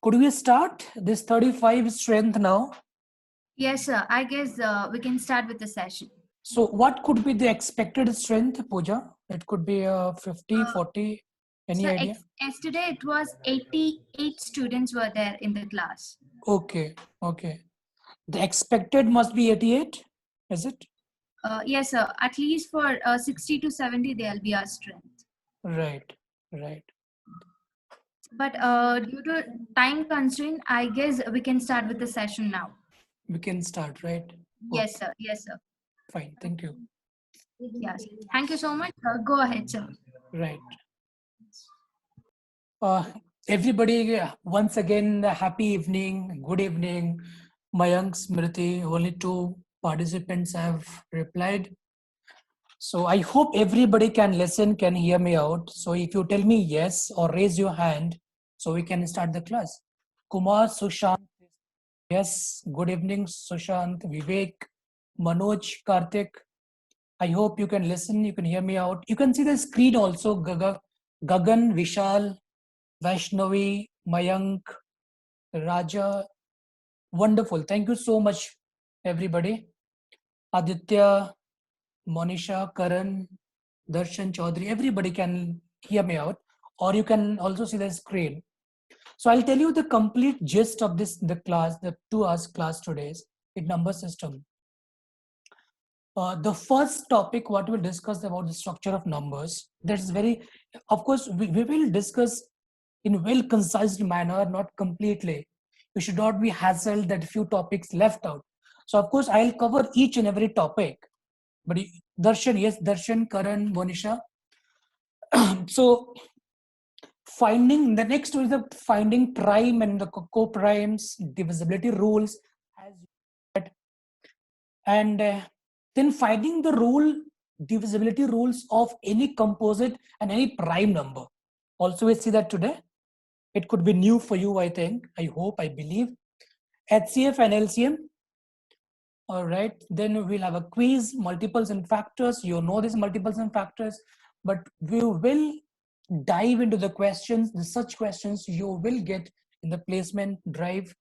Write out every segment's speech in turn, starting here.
Could we start this 35 strength now? Yes, sir. I guess we can start with the session. So what could be the expected strength, Pooja? It could be 50, 40, any So idea? yesterday it was 88 students were there in the class. Okay, okay. The expected must be 88, is it? Yes, sir. At least for 60 to 70, there'll be our strength. Right, right. But due to time constraint, I guess we can start with the session now. We can start, right? Yes, sir. Yes, sir. Fine, thank you. Yes. Thank you so much. Go ahead, sir. Right. Everybody, once again, happy evening, good evening. Mayank, Smriti, only 2 participants have replied. So I hope everybody can listen, can hear me out. So if you tell me yes or raise your hand, so we can start the class. Kumar, Sushant, yes, good evening, Sushant, Vivek, Manoj, Karthik. I hope you can listen, you can hear me out. You can see the screen also, Gagan, Vishal, Vaishnavi, Mayank, Raja. Wonderful. Thank you so much, everybody. Aditya, Monisha, Karan, Darshan Chaudhary, everybody can hear me out, or you can also see the screen. So I'll tell you the complete gist of the class, the 2 hours class today's in number system. The first topic, what we'll discuss about the structure of numbers. That's very, of course, we will discuss in well concise manner, not completely. You should not be hassled that few topics left out. So of course, I'll cover each and every topic. But Darshan, yes, Darshan, Karan, Monisha. So finding the next is the finding prime and the co-primes, divisibility rules, as and then finding the divisibility rules of any composite and any prime number. Also, we see that today. It could be new for you, I think. I hope, I believe. HCF and LCM. All right. Then we'll have a quiz, multiples and factors. You know these multiples and factors, but we will dive into the questions, the such questions you will get in the placement drive,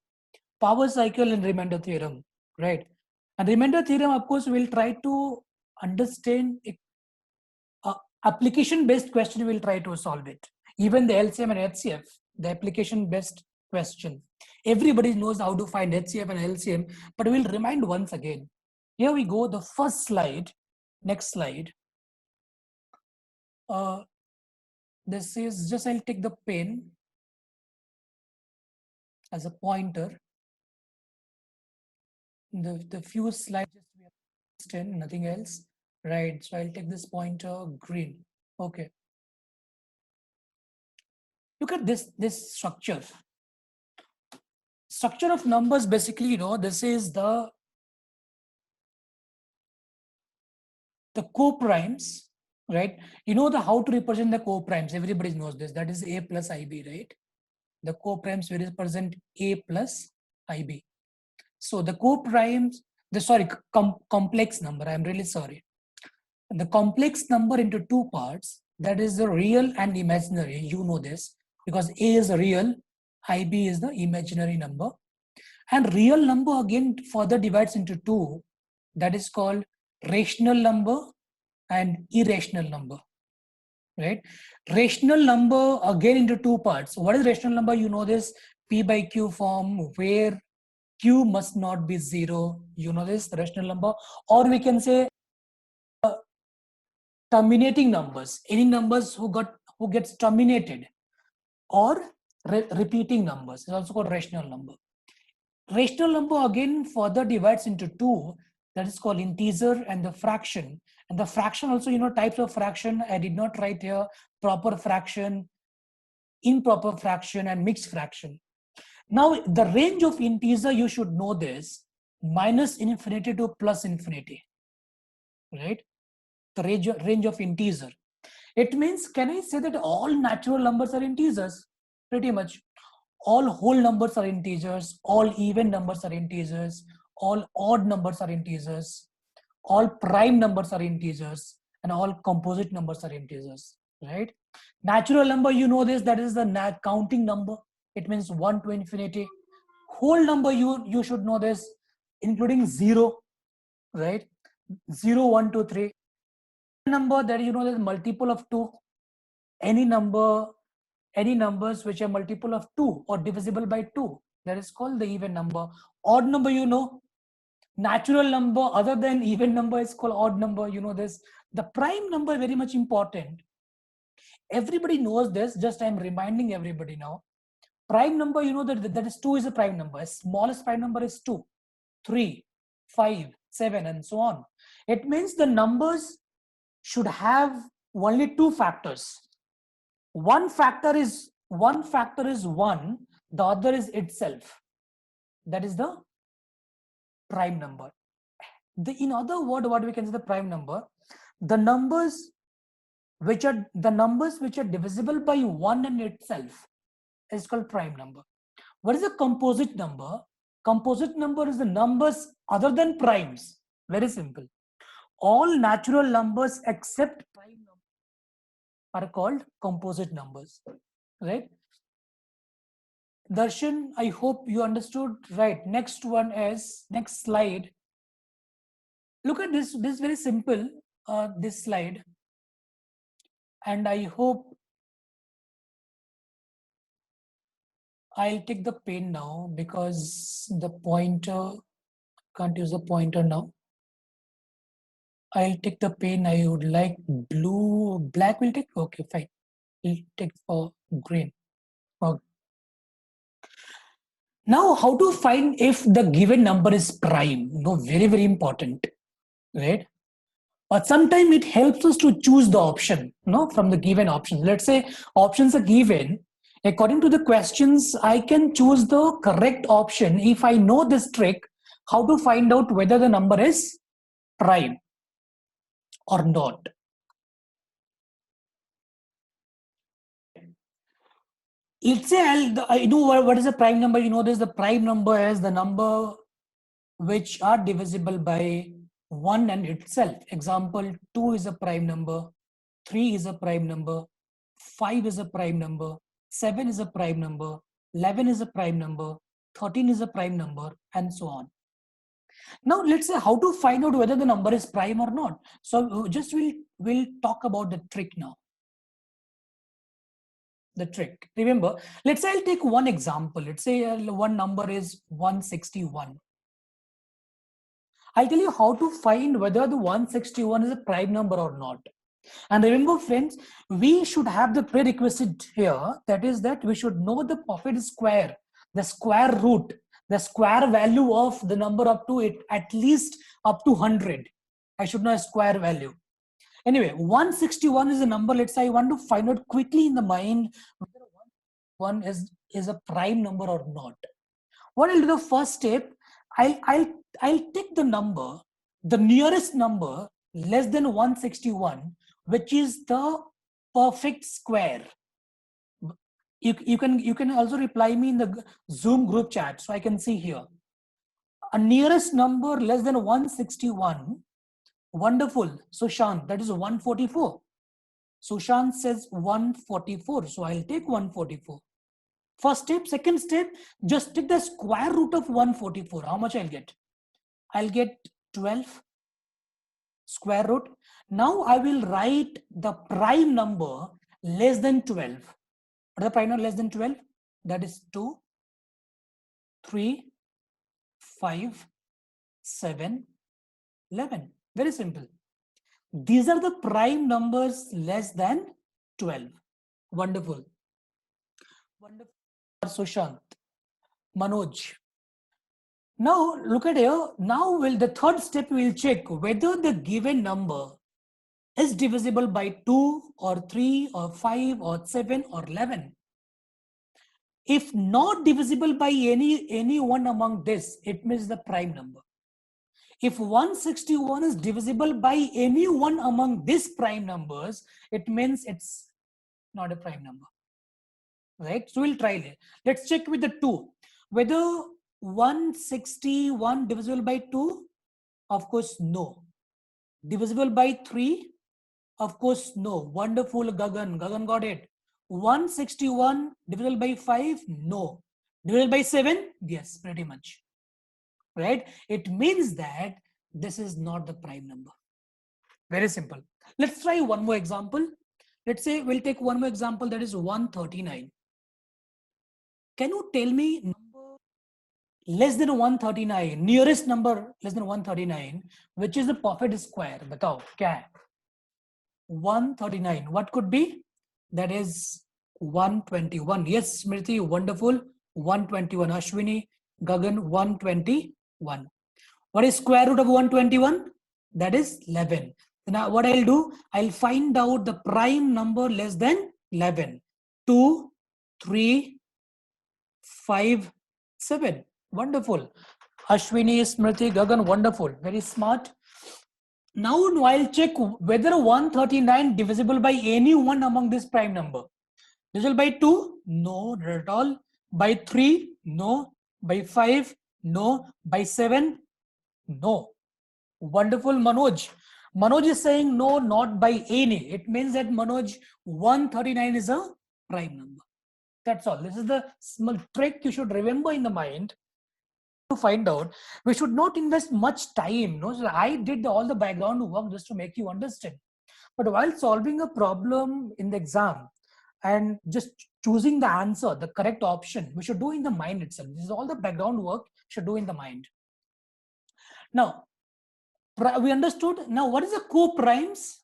power cycle and remainder theorem, right? And remainder theorem, of course, we'll try to understand it. Application based question, we'll try to solve it. Even the LCM and HCF, the application based question. Everybody knows how to find HCF and LCM, but we'll remind once again. Here we go, the first slide, next slide. This is just, I'll take the pen as a pointer. The few slides, nothing else, right? So I'll take this pointer green. Okay. Look at this structure. Structure of numbers, basically, you know, this is the co-primes, right? You know how to represent the co-primes. Everybody knows this. That is A plus IB, right? The co-primes will represent A plus IB. So the co-primes, complex number. I'm really sorry. The complex number into 2 parts. That is the real and imaginary. You know this because A is real, IB is the imaginary number. And real number again further divides into 2. That is called rational number and irrational number, right? Rational number again into 2 parts. What is rational number? You know this, P by Q form, where Q must not be 0. You know this, the rational number. Or we can say terminating numbers, any numbers who gets terminated, or repeating numbers is also called rational number. Rational number again further divides into 2. That is called integer and the fraction. And the fraction also, you know, types of fraction. I did not write here proper fraction, improper fraction, and mixed fraction. Now, the range of integer, you should know this, minus infinity to plus infinity, right? The range of integer. It means, can I say that all natural numbers are integers? Pretty much. All whole numbers are integers, all even numbers are integers, all odd numbers are integers, all prime numbers are integers, and all composite numbers are integers, right? Natural number, you know this, that is the counting number. It means 1 to infinity. Whole number, you should know this, including 0, right? 0, 1, 2, 3. Number that you know is multiple of 2. Any numbers which are multiple of 2 or divisible by 2, that is called the even number. Odd number, you know. Natural number other than even number is called odd number, you know this. The prime number, very much important. Everybody knows this, just I'm reminding everybody now. Prime number, you know that is 2 is a prime number. Smallest prime number is 2, 3, 5, 7, and so on. It means the numbers should have only 2 factors. One factor is 1, the other is itself. That is the prime number. In other words, what we can say the prime number, the numbers which are divisible by 1 and itself is called prime number. What is a composite number? Composite number is the numbers other than primes. Very simple. All natural numbers except prime numbers are called composite numbers, right? Darshan, I hope you understood. Right. Next slide. Look at this. This is very simple. This slide, and I hope I'll take the pen now because the pointer, can't use the pointer now. I'll take the pen. I would like blue, black will take. Okay, fine. We'll take for green. Okay. Now, how to find if the given number is prime? No, very, very important, right? But sometimes it helps us to choose the option, no, from the given options. Let's say options are given. According to the questions, I can choose the correct option if I know this trick, how to find out whether the number is prime or not. Let's say I know what is the prime number. You know this, the prime number is the number which are divisible by 1 and itself. Example, 2 is a prime number, 3 is a prime number, 5 is a prime number, 7 is a prime number, 11 is a prime number, 13 is a prime number, and so on. Now let's say how to find out whether the number is prime or not. So just we'll talk about the trick now. The trick. Remember, let's say I'll take one example. Let's say one number is 161. I'll tell you how to find whether the 161 is a prime number or not. And remember, friends, we should have the prerequisite here. That is that we should know the perfect square, the square root, the square value of the number up to it, at least up to 100. I should know a square value. Anyway, 161 is a number. Let's say I want to find out quickly in the mind whether 1 is a prime number or not. What I'll do, the first step, I'll take the number, the nearest number less than 161, which is the perfect square. You can also reply me in the Zoom group chat so I can see here. A nearest number less than 161. Wonderful. Sushant, that is 144. Sushant says 144. So I'll take 144. First step. Second step, just take the square root of 144. How much I'll get? I'll get 12 square root. Now I will write the prime number less than 12. What is the prime number less than 12? That is 2, 3, 5, 7, 11. Very simple. These are the prime numbers less than 12. Wonderful. Wonderful. Sushant. Manoj. Now look at here. Now the third step we'll check whether the given number is divisible by 2 or 3 or 5 or 7 or 11. If not divisible by any one among this, it means the prime number. If 161 is divisible by any one among these prime numbers, it means it's not a prime number. Right? So we'll try it. Let's check with the 2. Whether 161 divisible by 2? Of course, no. Divisible by 3? Of course, no. Wonderful, Gagan. Gagan got it. 161 divisible by 5? No. Divisible by 7? Yes, pretty much. Right? It means that this is not the prime number. Very simple. Let's try one more example. Let's say we'll take one more example, that is 139. Can you tell me number less than 139, nearest number less than 139, which is the perfect square? Batao, kya hai? 139. What could be? That is 121. Yes, Smriti, wonderful. 121. Ashwini, Gagan, 121. What is square root of 121? That is 11. Now what I'll do, I'll find out the prime number less than 11. 2, 3, 5, 7. Wonderful. Ashwini, Smriti, Gagan, wonderful. Very smart. Now I'll check whether 139 divisible by any one among this prime number. Divisible by 2? No, not at all. By 3? No. By 5? No. By 7? No. Wonderful, Manoj. Manoj is saying no, not by any. It means that Manoj, 139 is a prime number. That's all. This is the small trick you should remember in the mind. To find out, we should not invest much time. No, so I did all the background work just to make you understand. But while solving a problem in the exam and just choosing the answer, the correct option, we should do in the mind itself. This is all the background work should do in the mind. Now, we understood. Now, what is a co-primes?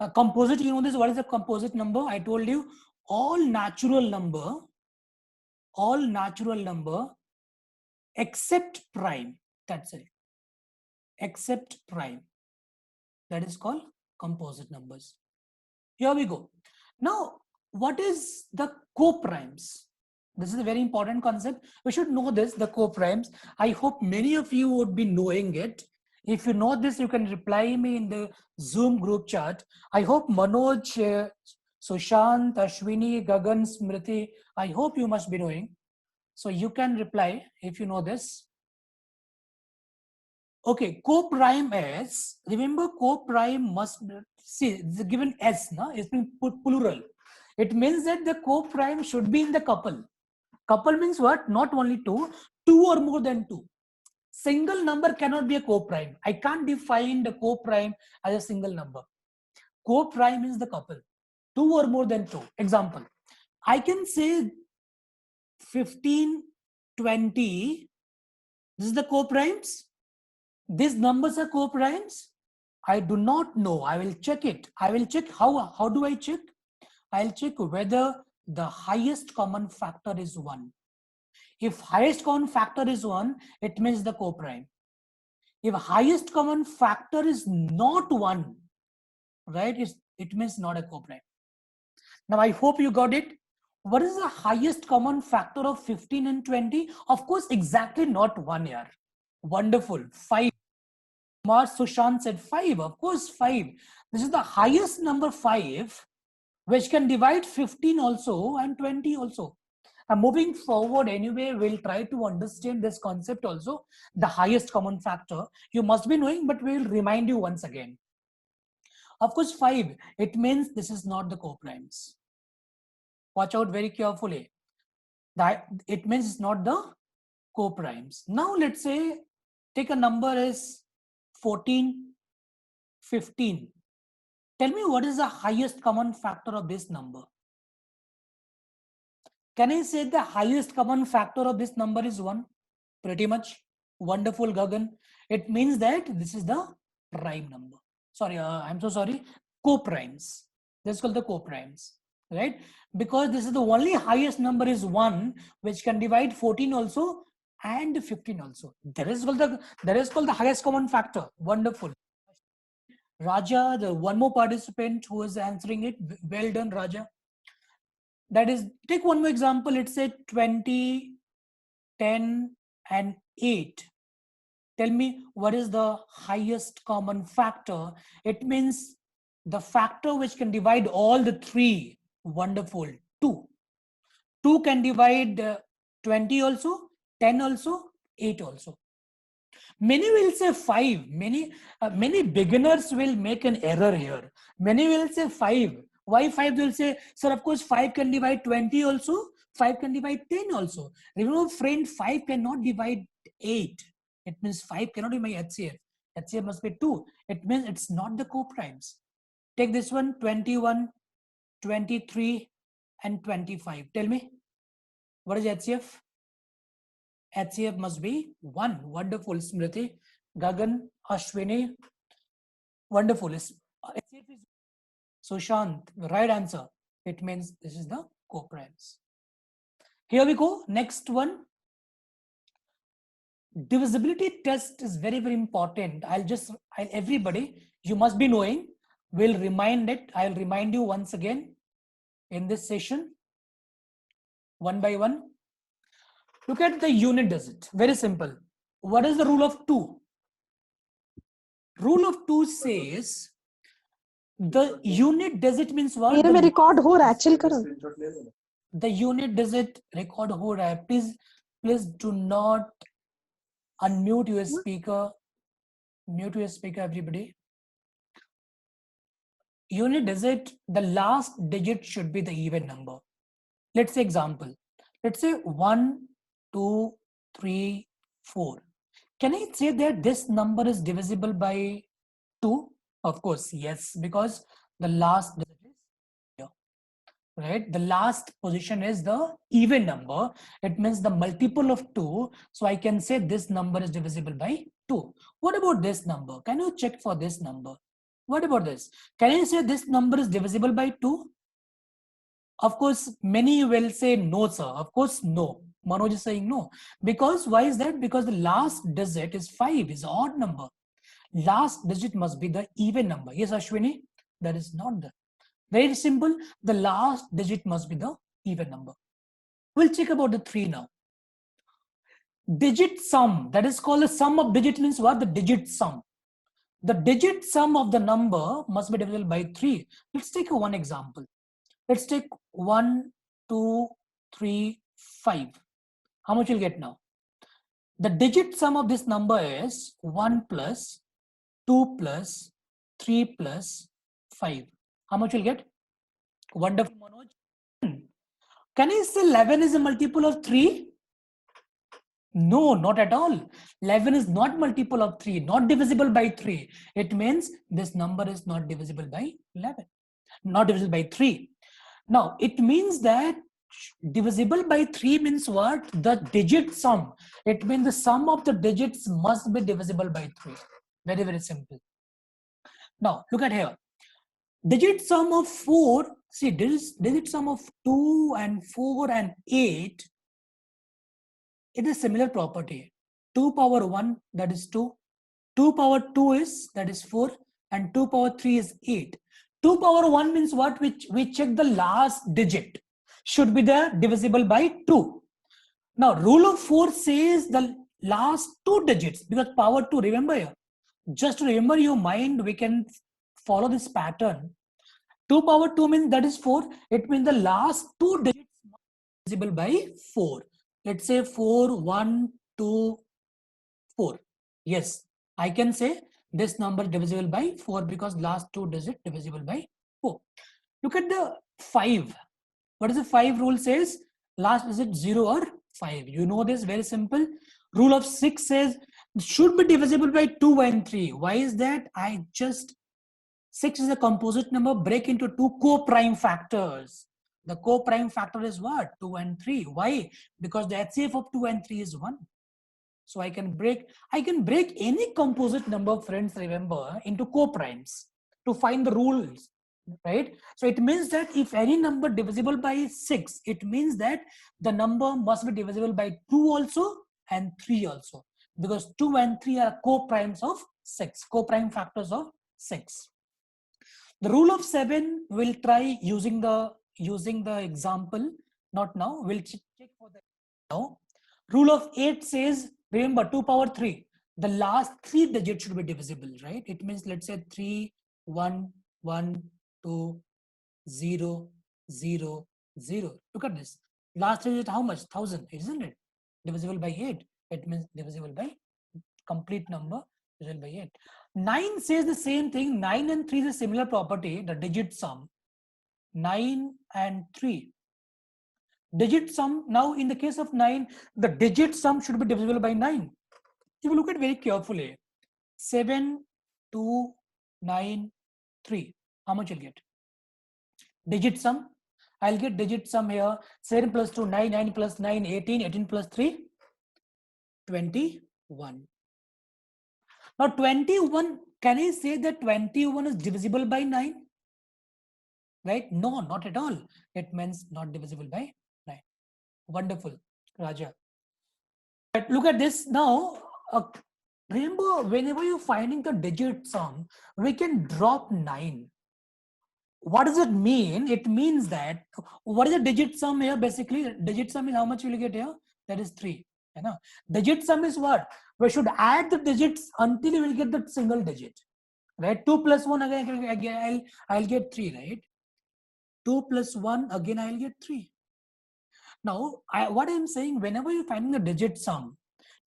A composite, you know this, what is a composite number? I told you all natural number except prime. That's it. Except prime. That is called composite numbers. Here we go. Now, what is the co-primes? This is a very important concept. We should know this, the co-primes. I hope many of you would be knowing it. If you know this, you can reply me in the Zoom group chat. I hope Manoj, Sushant, Ashwini, Gagan, Smriti, I hope you must be knowing. So you can reply if you know this. Okay, co-prime S. Remember, co-prime must see it's given S, no? It's been put plural. It means that the co-prime should be in the couple. Couple means what? Not only two or more than two. Single number cannot be a co-prime. I can't define the co-prime as a single number. Co-prime is the couple, two or more than two. Example, I can say 15, 20. This is the co-primes. These numbers are co-primes. I do not know. I will check it. I will check how do I check? I'll check whether the highest common factor is 1. If highest common factor is 1, it means the co-prime. If highest common factor is not 1, right, it means not a co-prime. Now I hope you got it. What is the highest common factor of 15 and 20? Of course, exactly not 1 year. Wonderful. 5. Kumar Sushant said 5. Of course, 5. This is the highest number 5, which can divide 15 also and 20 also. And moving forward, anyway, we'll try to understand this concept also, the highest common factor. You must be knowing, but we'll remind you once again. Of course, 5, it means this is not the co-primes. Watch out very carefully. That it means it's not the co-primes. Now, let's say, take a number as 14, 15. Tell me what is the highest common factor of this number? Can I say the highest common factor of this number is 1? Pretty much. Wonderful, Gagan. It means that this is the prime number. Sorry, I'm so sorry. Co-primes. This is called the co-primes, right? Because this is the only highest number is 1, which can divide 14 also and 15 also. That is called the highest common factor. Wonderful. Raja, the one more participant who is answering it. Well done, Raja. That is, take one more example. Let's say 20, 10, and 8. Tell me what is the highest common factor. It means the factor which can divide all the 3. Wonderful. 2. 2 can divide 20 also, 10 also, 8 also. Many will say 5. Many beginners will make an error here. Many will say 5. Why 5? They'll say, sir, of course 5 can divide 20 also, 5 can divide 10 also. Remember friend, 5 cannot divide 8. It means 5 cannot be my HCF. HCF must be 2. It means it's not the co-primes. Take this one, 21, 23 and 25. Tell me, what is HCF? HCF must be 1. Wonderful, Smriti. Gagan, Ashwini. Wonderful. HCF is Sushant. Right answer. It means this is the co-primes. Here we go. Next one. Divisibility test is very, very important. Everybody, you must be knowing. We'll remind it. I'll remind you once again in this session, one by one. Look at the unit digit. Very simple. What is the rule of 2? Rule of 2 says the unit digit means what? मेरे में record हो रहा है, chill करो. The unit digit record हो रहा है. Please do not unmute your speaker. Mute your speaker, everybody. Unit digit, the last digit should be the even number. Let's say example. Let's say 1, 2, 3, 4. Can I say that this number is divisible by 2? Of course, yes, because the last digit is here, right? The last position is the even number. It means the multiple of 2. So I can say this number is divisible by 2. What about this number? Can you check for this number? What about this? Can I say this number is divisible by 2? Of course, many will say no, sir. Of course, no. Manoj is saying no. Because why is that? Because the last digit is 5, is an odd number. Last digit must be the even number. Yes, Ashwini? That is not the. Very simple. The last digit must be the even number. We'll check about the 3 now. Digit sum. That is called the sum of digit means what? The digit sum. The digit sum of the number must be divisible by 3. Let's take one example. Let's take 1, 2, 3, 5. How much you'll get now? The digit sum of this number is 1 plus 2 plus 3 plus 5. How much you'll get? Wonderful, Manoj. Can I say 11 is a multiple of 3? No, not at all. 11 is not multiple of 3, not divisible by 3. It means this number is not divisible by 11, not divisible by 3. Now, it means that divisible by 3 means what? The digit sum. It means the sum of the digits must be divisible by 3. Very, very simple. Now, look at here. Digit sum of 4, see, digit sum of 2 and 4 and 8, it is similar property. 2 power 1, that is 2. 2 power 2 is, that is 4. And 2 power 3 is 8. 2 power 1 means what? We check the last digit. Should be there divisible by 2. Now, rule of 4 says the last 2 digits, because power 2, remember here. Just to remember your mind, we can follow this pattern. 2 power 2 means that is 4. It means the last 2 digits must be divisible by 4. Let's say 4, 1, 2, 4. Yes, I can say this number divisible by 4 because last 2 digits divisible by 4. Look at the 5. What is the 5 rule says? Last digit 0 or 5. You know this, very simple. Rule of 6 says should be divisible by 2 and 3. Why is that? 6 is a composite number, break into 2 co-prime factors. The co-prime factor is what? 2 and 3. Why? Because the HCF of 2 and 3 is 1. So I can break any composite number, friends, remember, into co-primes to find the rules, right? So it means that if any number divisible by 6, it means that the number must be divisible by 2 also and 3 also, because 2 and 3 are co-primes of 6, co-prime factors of 6. The rule of 7 will try using the example, not now. We'll check for that now. Rule of 8 says, remember 2 power 3, the last 3 digits should be divisible, right? It means let's say 3, 1, 1, 2, 0, 0, 0. Look at this. Last digit how much? 1000, isn't it? Divisible by 8. It means divisible by complete number, divisible by 8. 9 says the same thing. 9 and 3 is a similar property, the digit sum. 9 and 3. Digit sum, now in the case of 9, the digit sum should be divisible by 9. If you look at very carefully, 7, 2, 9, 3. How much you'll get? Digit sum. I'll get digit sum here. 7 plus 2, 9, 9 plus 9, 18, 18 plus 3, 21. Now 21, can I say that 21 is divisible by 9? Right? No, not at all. It means not divisible by 9. Wonderful, Raja. But look at this now. Remember, whenever you're finding the digit sum, we can drop 9. What does it mean? It means that, what is the digit sum here? Basically, digit sum is how much you will get here? That is 3. You know? Digit sum is what? We should add the digits until you will get the single digit. Right? 2 plus 1 again I'll get 3, right? 2 plus 1 again I'll get 3. Now, what I'm saying, whenever you're finding the digit sum,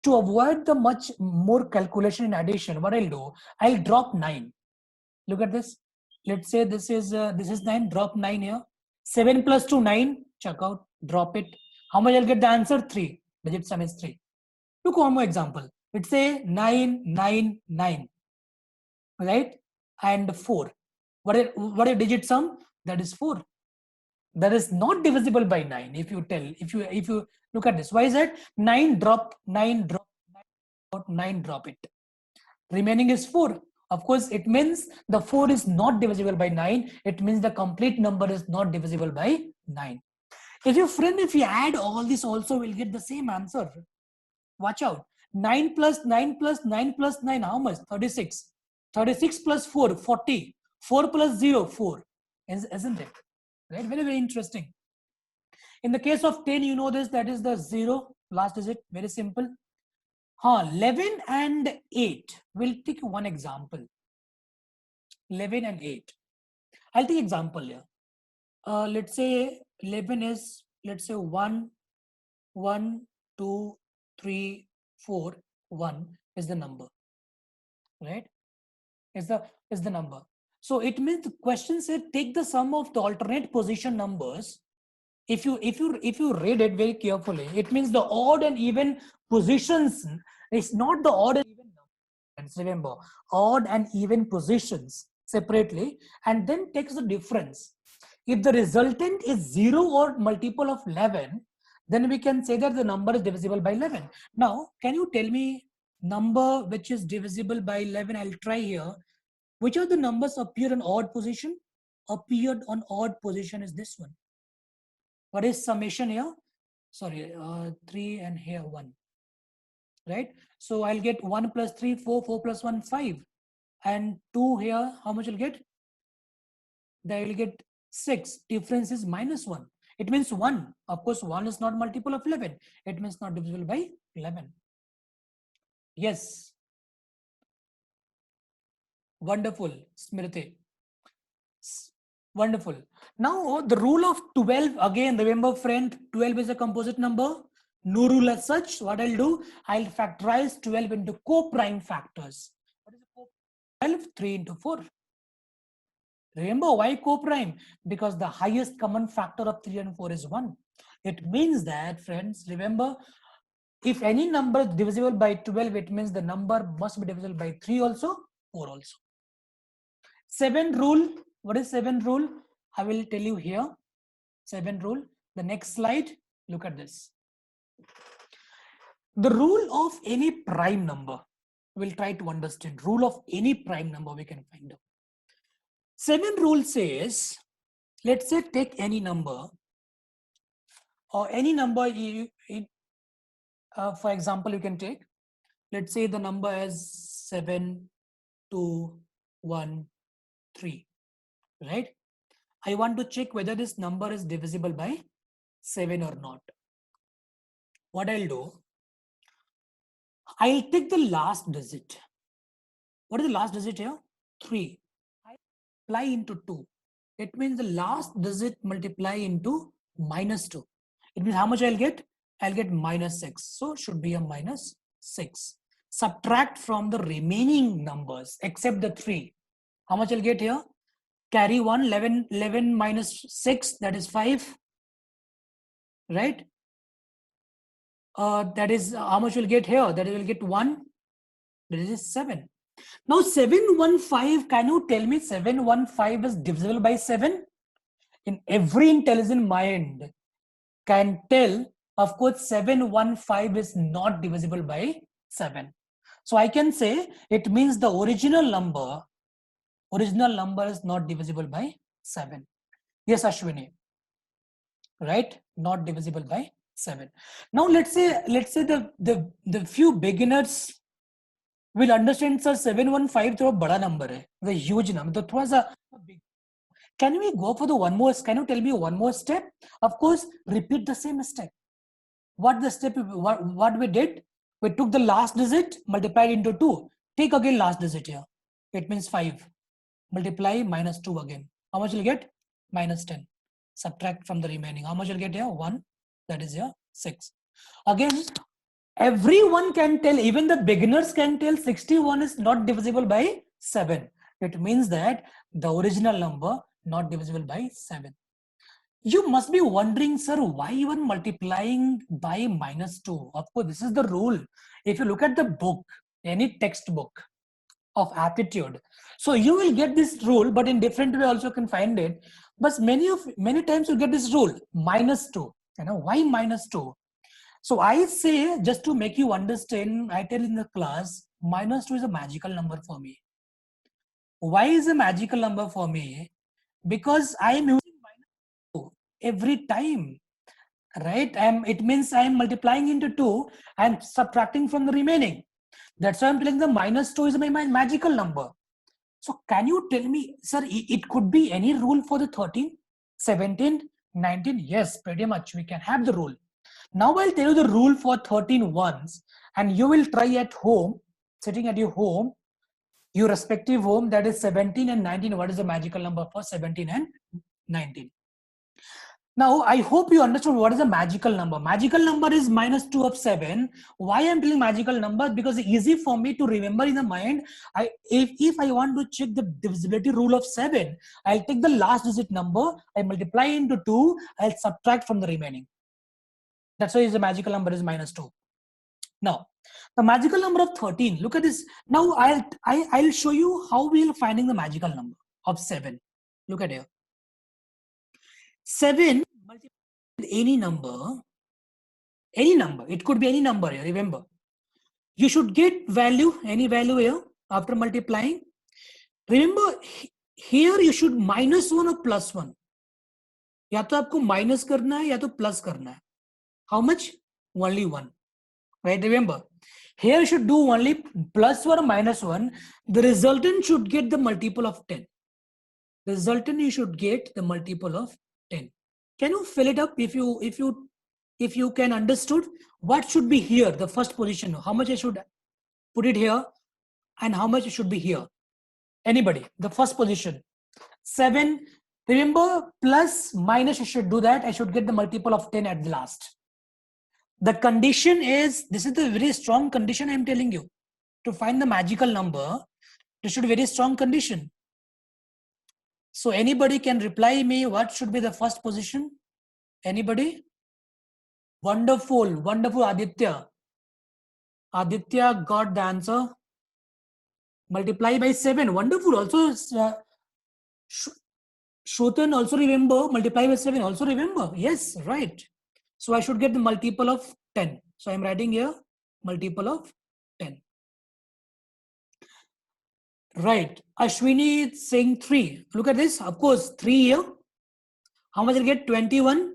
to avoid the much more calculation in addition, what I'll do, I'll drop 9. Look at this. Let's say this is 9, drop 9 here. 7 plus 2, 9, check out, drop it. How much I'll get the answer? 3. Digit sum is 3. Look one more example. Let's say 9, 9, 9, right? And 4. What is digit sum? That is 4. That is not divisible by 9. If you look at this, why is that? 9 drop, 9 drop, 9 drop it. Remaining is 4. Of course, it means the 4 is not divisible by 9. It means the complete number is not divisible by 9. If you add all this also, we'll get the same answer. Watch out. 9 plus 9 plus 9 plus 9, how much? 36. 36 plus 4, 40. 4 plus 0, 4. Isn't it? Right? Very, very interesting. In the case of 10, you know this, that is the 0, last digit, very simple. 11 and 8. We'll take one example. 11 and 8. I'll take example here. Let's say 11 is, let's say 1, 1, 2, 3, 4, 1 is the number. Right? Is the number. So it means the question said take the sum of the alternate position numbers. If you read it very carefully, it means the odd and even positions. It's not the odd and even numbers. Remember, odd and even positions separately, and then takes the difference. If the resultant is 0 or multiple of 11, then we can say that the number is divisible by 11. Now, can you tell me number which is divisible by 11? I'll try here. Which of the numbers appear in odd position? Appeared on odd position is this one. What is summation here? Sorry, 3 and here 1. Right? So I'll get 1 plus 3, 4, 4 plus 1, 5. And 2 here, how much I'll get? They will get 6. Difference is minus 1. It means 1. Of course, 1 is not multiple of 11. It means not divisible by 11. Yes. Wonderful, Smriti. Wonderful. Now, the rule of 12, again, remember friend, 12 is a composite number. No rule as such. What I'll do, I'll factorize 12 into co-prime factors. What is the co-prime? 12, 3 into 4. Remember why co-prime? Because the highest common factor of 3 and 4 is 1. It means that, friends, remember, if any number is divisible by 12, it means the number must be divisible by 3 also, 4 also. 7 rule. What is 7 rule? I will tell you here. 7 rule. The next slide. Look at this. The rule of any prime number. We'll try to understand. Rule of any prime number we can find out. 7 rule says, let's say take any number or any number for example, you can take, let's say the number is 7, 2, 1, 3, right? I want to check whether this number is divisible by 7 or not. What I'll do, I'll take the last digit. What is the last digit here? 3. I multiply into 2. It means the last digit multiply into minus 2. It means how much I'll get? I'll get minus 6. So should be a minus 6. Subtract from the remaining numbers except the 3. How much I'll get here? Carry 1, 11 minus 6, that is 5. Right? That is how much we'll get here. That will get 1. That is 7. Now 715, can you tell me 715 is divisible by 7? In every intelligent mind can tell, of course, 715 is not divisible by 7. So I can say it means the original number is not divisible by 7. Yes, Ashwini. Right? Not divisible by 7. Now let's say the few beginners will understand, sir, 715 तो बड़ा number है, the huge number. तो थोड़ा सा big. Can we go for the one more? Can you tell me one more step? Of course, repeat the same step. What the step? What we did? We took the last digit, multiplied into 2. Take again last digit here. It means 5. Multiply minus 2 again. How much you'll get? Minus 10. Subtract from the remaining. How much you'll get here? 1. That is here 6. Again, everyone can tell, even the beginners can tell 61 is not divisible by 7. It means that the original number not divisible by 7. You must be wondering, sir, why you are multiplying by minus 2? Of course, this is the rule. If you look at the book, any textbook of aptitude, so you will get this rule, but in different way also can find it. But many times you get this rule, minus 2. You know, why minus 2? So I say, just to make you understand, I tell in the class, minus 2 is a magical number for me. Why is a magical number for me? Because I am using minus 2 every time, right? It means I am multiplying into 2 and subtracting from the remaining. That's why I'm telling the minus 2 is my magical number. So can you tell me, sir, it could be any rule for the 13, 17, 19? Yes, pretty much we can have the rule. Now I'll tell you the rule for 13 once, and you will try at home, sitting at your home, your respective home, that is 17 and 19. What is the magical number for 17 and 19? Now, I hope you understood what is a magical number. Magical number is minus 2 of 7. Why I'm telling magical number? Because it's easy for me to remember in the mind. If I want to check the divisibility rule of 7, I'll take the last digit number, I multiply into 2, I'll subtract from the remaining. That's why the magical number is minus 2. Now, the magical number of 13, look at this. Now, I'll show you how we'll finding the magical number of 7. Look at here. 7 multiplied with any number, it could be any number here, remember. You should get value, any value here after multiplying. Remember, here you should minus 1 or plus 1. या तो आपको minus करना है या तो plus करना है. How much? Only 1. Right? Remember, here you should do only plus 1 or minus 1. The resultant should get the multiple of 10. The resultant you should get the multiple of 10. Can you fill it up if you can understood what should be here, the first position? How much I should put it here and how much it should be here? Anybody? The first position. 7. Remember, plus minus I should do that. I should get the multiple of 10 at the last. The condition is, this is the very strong condition I'm telling you. To find the magical number, this should be very strong condition. So anybody can reply me what should be the first position? Anybody? Wonderful, wonderful, Aditya. Aditya got the answer. Multiply by 7. Wonderful. Also, Shrutan also remember. Multiply by 7. Also remember. Yes, right. So I should get the multiple of 10. So I'm writing here multiple of 10. Right. Ashwini is saying 3. Look at this. Of course, 3 here. How much will get? 21.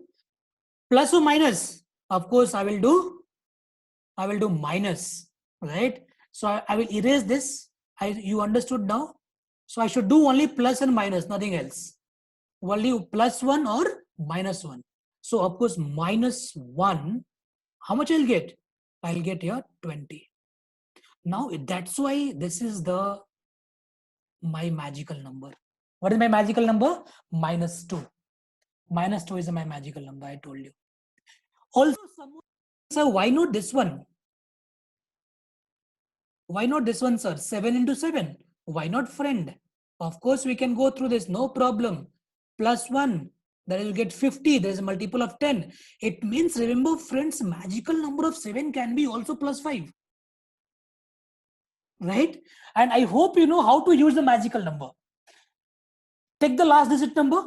Plus or minus? Of course, I will do minus. Right. So I will erase this. You understood now? So I should do only plus and minus, nothing else. Only plus 1 or minus 1. So of course, minus 1. How much I'll get? I'll get here 20. Now that's why this is my magical number. What is my magical number? Minus 2. Minus 2 is my magical number, I told you. Also, someone said, why not this one? Why not this one, sir? 7 into 7. Why not friend? Of course, we can go through this, no problem. Plus 1, that will get 50. There is a multiple of 10. It means, remember friends, magical number of 7 can be also plus 5. Right? And I hope you know how to use the magical number. Take the last digit number,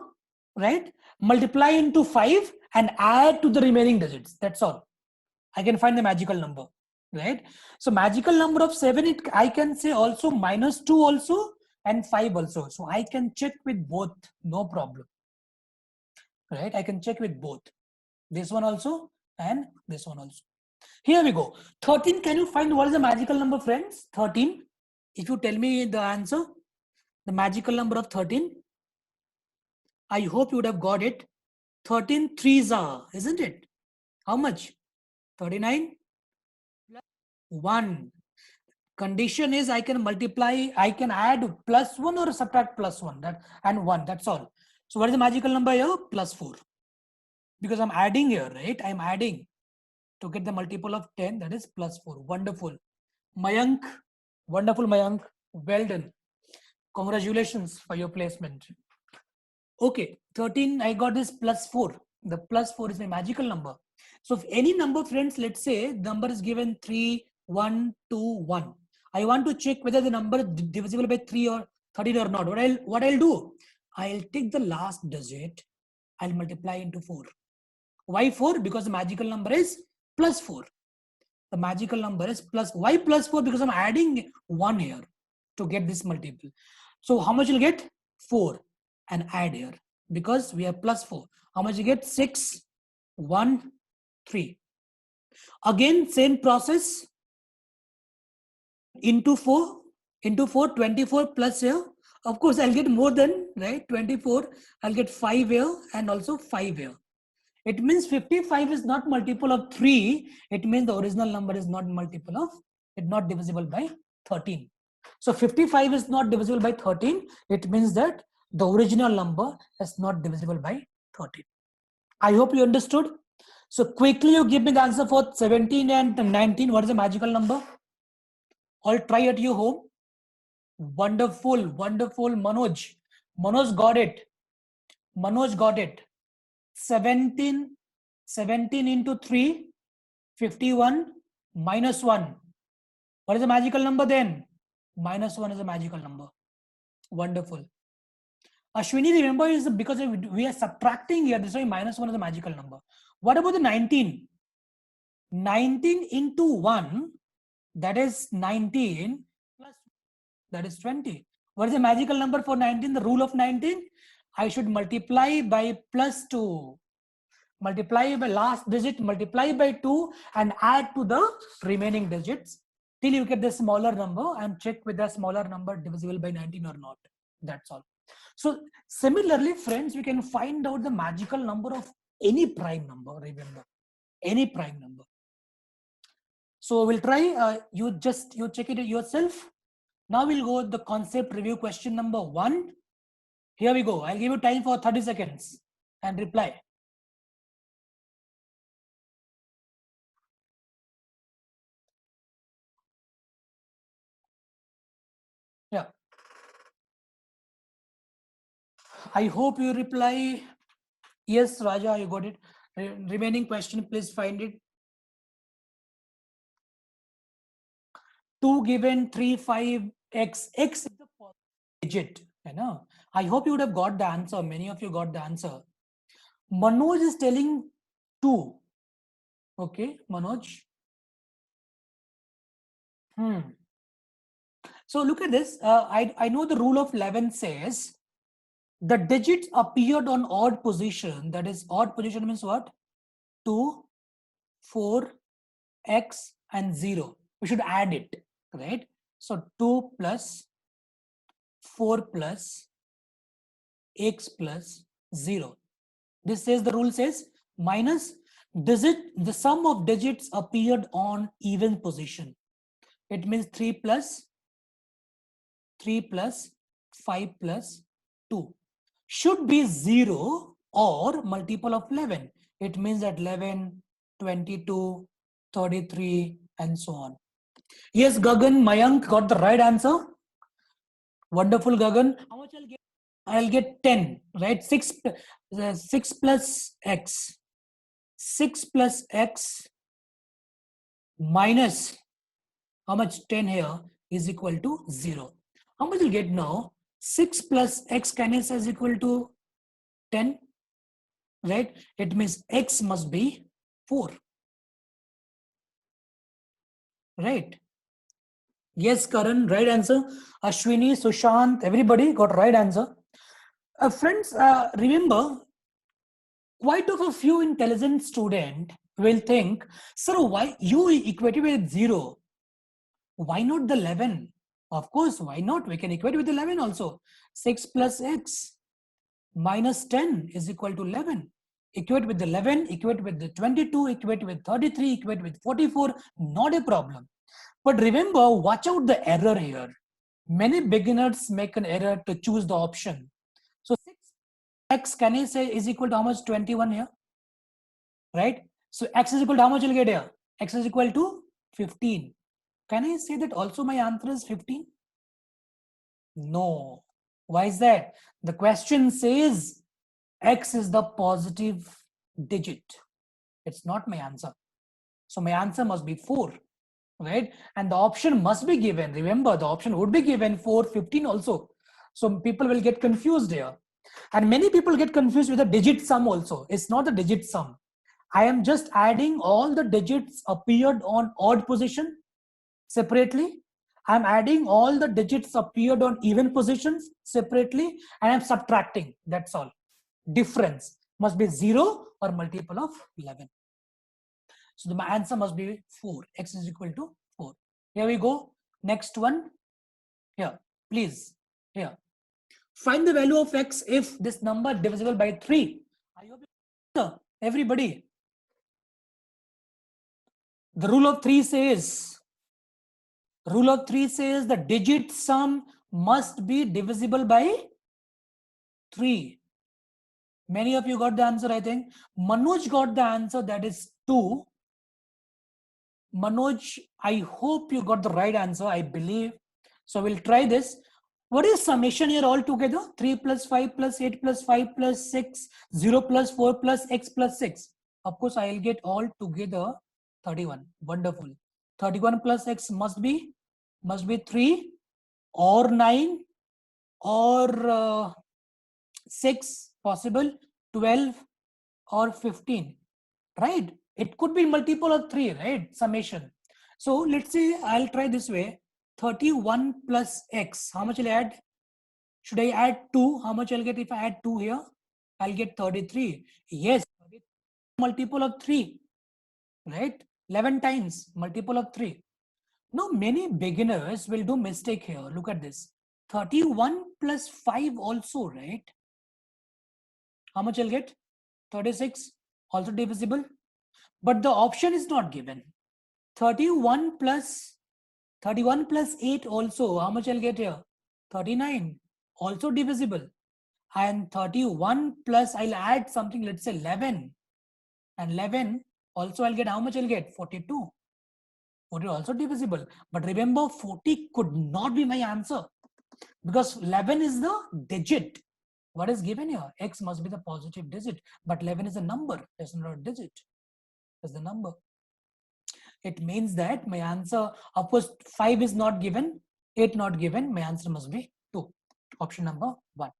right? Multiply into 5 and add to the remaining digits. That's all. I can find the magical number, right? So magical number of 7, I can say also minus 2 also and 5 also. So I can check with both, no problem, right? I can check with both. This one also and this one also. Here we go. 13, can you find what is the magical number, friends? 13. If you tell me the answer, the magical number of 13, I hope you would have got it. 13 threes are, isn't it? How much? 39 plus 1. Condition is I can multiply, I can add plus 1 or subtract plus 1 and 1. That's all. So what is the magical number here? Plus 4. Because I'm adding here, right? I'm adding to get the multiple of 10. That is plus 4. Wonderful. Mayank. Wonderful, Mayank. Well done. Congratulations for your placement. Okay, 13, I got this plus 4. The plus 4 is my magical number. So if any number, friends, let's say the number is given 3, 1, 2, 1. I want to check whether the number is divisible by 3 or 13 or not. What I'll do? I'll take the last digit. I'll multiply into 4. Why 4? Because the magical number is plus 4. The magical number is plus. Why plus 4? Because I'm adding 1 here to get this multiple. So how much you'll get? 4. And add here because we have plus 4. How much you get? 6, 1, 3. Again, same process. Into 4, 24 plus here. Of course, I'll get more than, right? 24. I'll get 5 here and also 5 here. It means 55 is not multiple of 3. It means the original number is not multiple of, it's not divisible by 13. So 55 is not divisible by 13. It means that the original number is not divisible by 13. I hope you understood. So quickly you give me the answer for 17 and 19. What is the magical number? All try at your home. Wonderful, wonderful, Manoj. Manoj got it. Manoj got it. 17 into 3, 51 minus 1. What is the magical number then? Minus 1 is a magical number. Wonderful. Ashwini, remember, is because we are subtracting here, that's why minus 1 is a magical number. What about the 19? 19 into 1, that is 19 plus, that is 20. What is the magical number for 19? The rule of 19? I should multiply by plus 2. Multiply by last digit, multiply by 2 and add to the remaining digits till you get the smaller number and check with the smaller number divisible by 19 or not. That's all. So similarly, friends, we can find out the magical number of any prime number, remember, any prime number. So we'll try, you check it yourself. Now we'll go with the concept review question number 1. Here we go. I'll give you time for 30 seconds and reply. Yeah. I hope you reply. Yes, Raja, you got it. Remaining question, please find it. 2 given 3, 5, x. X is the digit. You know? I hope you would have got the answer. Many of you got the answer. Manoj is telling 2. Okay, Manoj. So look at this. I know the rule of 11 says the digits appeared on odd position. That is, odd position means what? 2, 4, x and 0. We should add it, right? So 2 plus 4 plus x plus 0. This says, the rule says minus digit, the sum of digits appeared on even position. It means 3 plus 5 plus 2 should be 0 or multiple of 11. It means that 11, 22, 33 and so on. Yes, Gagan, Mayank got the right answer. Wonderful, Gagan. How much I'll get? I'll get 10, right? 6 plus x. 6 plus x minus how much? 10 here is equal to 0. How much you'll get now? 6 plus x can I say is equal to 10, right? It means x must be 4, right? Yes, Karan, right answer. Ashwini, Sushant, everybody got right answer. Friends, remember, quite of a few intelligent student will think, sir, why you equated with 0? Why not the 11? Of course, why not? We can equate with 11 also. 6 plus x minus 10 is equal to 11. Equate with 11, equate with the 22, equate with 33, equate with 44, not a problem. But remember, watch out the error here. Many beginners make an error to choose the option. So 6x, can I say, is equal to how much? 21 here, right? So x is equal to how much you'll get here? X is equal to 15. Can I say that also my answer is 15? No. Why is that? The question says x is the positive digit. It's not my answer. So my answer must be 4, right? And the option must be given. Remember, the option would be given 4, 15 also. So people will get confused here. And many people get confused with the digit sum also. It's not the digit sum. I am just adding all the digits appeared on odd position separately. I'm adding all the digits appeared on even positions separately, and I'm subtracting. That's all. Difference must be 0 or multiple of 11. So the answer must be 4. X is equal to 4. Here we go. Next one. Here, please. Here. Find the value of x if this number divisible by 3. I hope everybody. The rule of 3 says the digit sum must be divisible by 3. Many of you got the answer, I think. Manoj got the answer, that is 2. Manoj, I hope you got the right answer, I believe. So we'll try this. What is summation here altogether? 3 plus 5 plus 8 plus 5 plus 6, 0 plus 4 plus x plus 6. Of course, I'll get all together 31. Wonderful. 31 plus x must be 3 or 9 or 6 possible, 12 or 15, right? It could be multiple of 3, right? Summation. So let's say I'll try this way. 31 plus x, how much will I add? Should I add 2? How much I'll get if I add 2 here? I'll get 33. Yes, multiple of 3, right? 11 times multiple of 3. Now many beginners will do mistake here. Look at this. 31 plus 5 also, right? How much I'll get? 36, also divisible. But the option is not given. 31 plus 8 also, how much I'll get here? 39, also divisible. And 31 plus, I'll add something, let's say 11. And 11, also I'll get, how much I'll get? 42. 40 also divisible. But remember, 40 could not be my answer, because 11 is the digit. What is given here? X must be the positive digit. But 11 is a number, it's not a digit. It's the number. It means that my answer, of course, 5 is not given, 8 not given, my answer must be 2. Option number 1.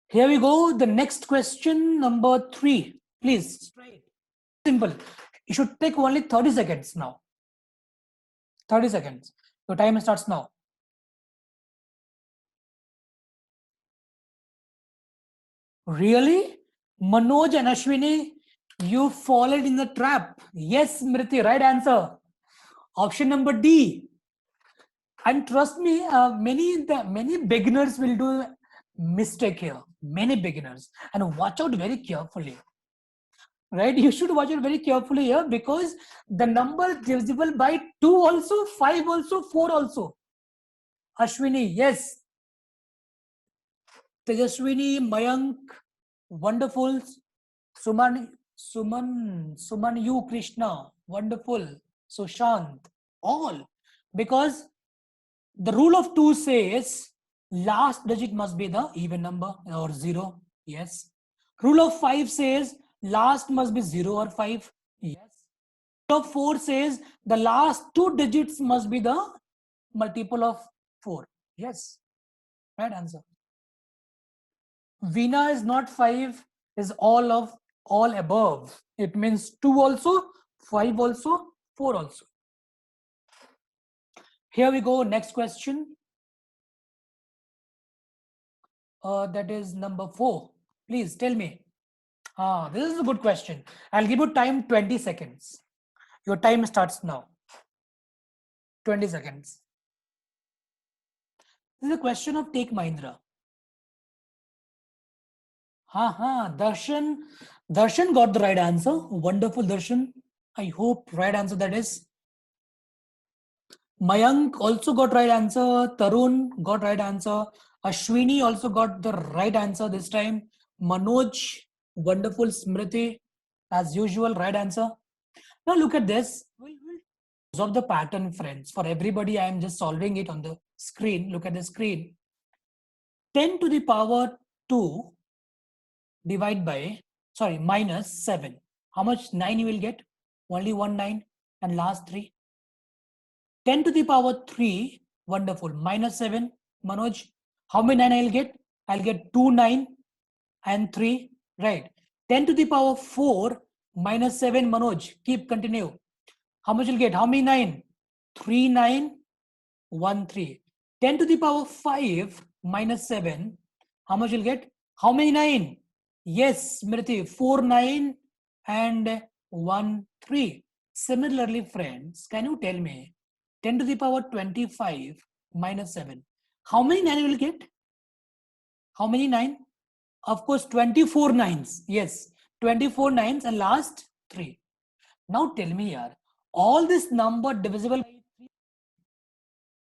Here we go. The next question, number 3. Please, straight. Simple. You should take only 30 seconds now. 30 seconds. Your time starts now. Really? Manoj and Ashwini, you followed in the trap. Yes, Smriti, right answer. Option number D. And trust me, many beginners will do mistake here. Many beginners, and watch out very carefully. Right? You should watch it very carefully here, because the number divisible by 2 also, 5 also, 4 also. Ashwini, yes. Tejaswini, Mayank, wonderful. Suman, you, Krishna, wonderful. Sushant, all. Because The rule of 2 says last digit must be the even number or 0. Yes. Rule of 5 says last must be 0 or 5. Yes. Rule of 4 says the last 2 digits must be the multiple of 4. Yes. Right answer. Veena is not 5, is all above. It means 2 also, 5 also, 4 also. Here we go. Next question. That is number 4. Please tell me. This is a good question. I'll give you time 20 seconds. Your time starts now. 20 seconds. This is a question of Take Mahindra. Darshan. Darshan got the right answer. Wonderful, Darshan. I hope right answer that is. Mayank also got right answer. Tarun got right answer. Ashwini also got the right answer this time. Manoj, wonderful. Smriti, as usual, right answer. Now look at this. We'll observe the pattern, friends. For everybody, I am just solving it on the screen. Look at the screen. 10 to the power 2 divide by, minus 7. How much 9 you will get? Only 1 9 and last 3. 10 to the power 3, wonderful, minus 7, Manoj. How many 9 I'll get? I'll get 2 9 and 3, right. 10 to the power 4, minus 7, Manoj. Keep, continue. How much you'll get? How many 9? 3 9, 1 3. 10 to the power 5, minus 7. How much you'll get? How many 9? Yes, Smriti, 4 9 and 1 3. Similarly, friends, can you tell me 10 to the power 25 minus 7? How many 9 you will get? How many 9? Of course, 24 9s. Yes, 24 9s and last 3. Now tell me here, all this number divisible by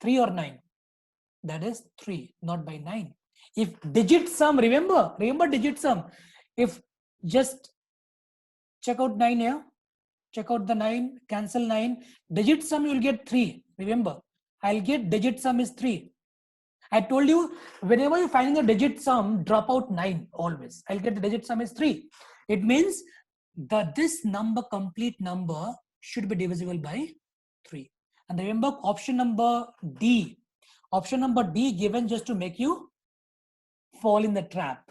3 or 9? That is 3, not by 9. If digit sum, remember digit sum. If just check out 9 here, check out the 9, cancel 9. Digit sum you will get 3. Remember, I'll get digit sum is 3. I told you, whenever you're finding a digit sum, drop out 9 always. I'll get the digit sum is 3. It means that this number, complete number, should be divisible by 3. And remember, option number D given just to make you fall in the trap,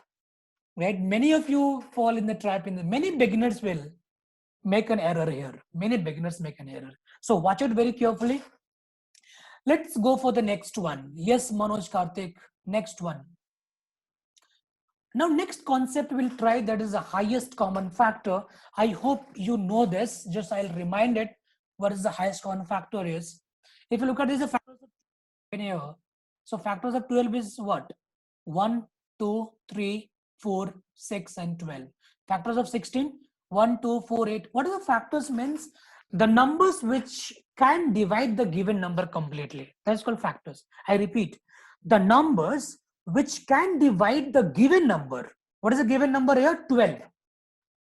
right? Many of you fall in the trap. Many beginners will make an error here. Many beginners make an error. So watch it very carefully. Let's go for the next one. Yes, Manoj, Karthik, next one. Now, next concept we'll try, that is the highest common factor. I hope you know this. Just I'll remind it what is the highest common factor is. If you look at this, the factors of 12 here. So factors of 12 is what? 1, 2, 3, 4, 6, and 12. Factors of 16, 1, 2, 4, 8. What are the factors means? The numbers which can divide the given number completely. That's called factors. I repeat, the numbers which can divide the given number. What is the given number here? 12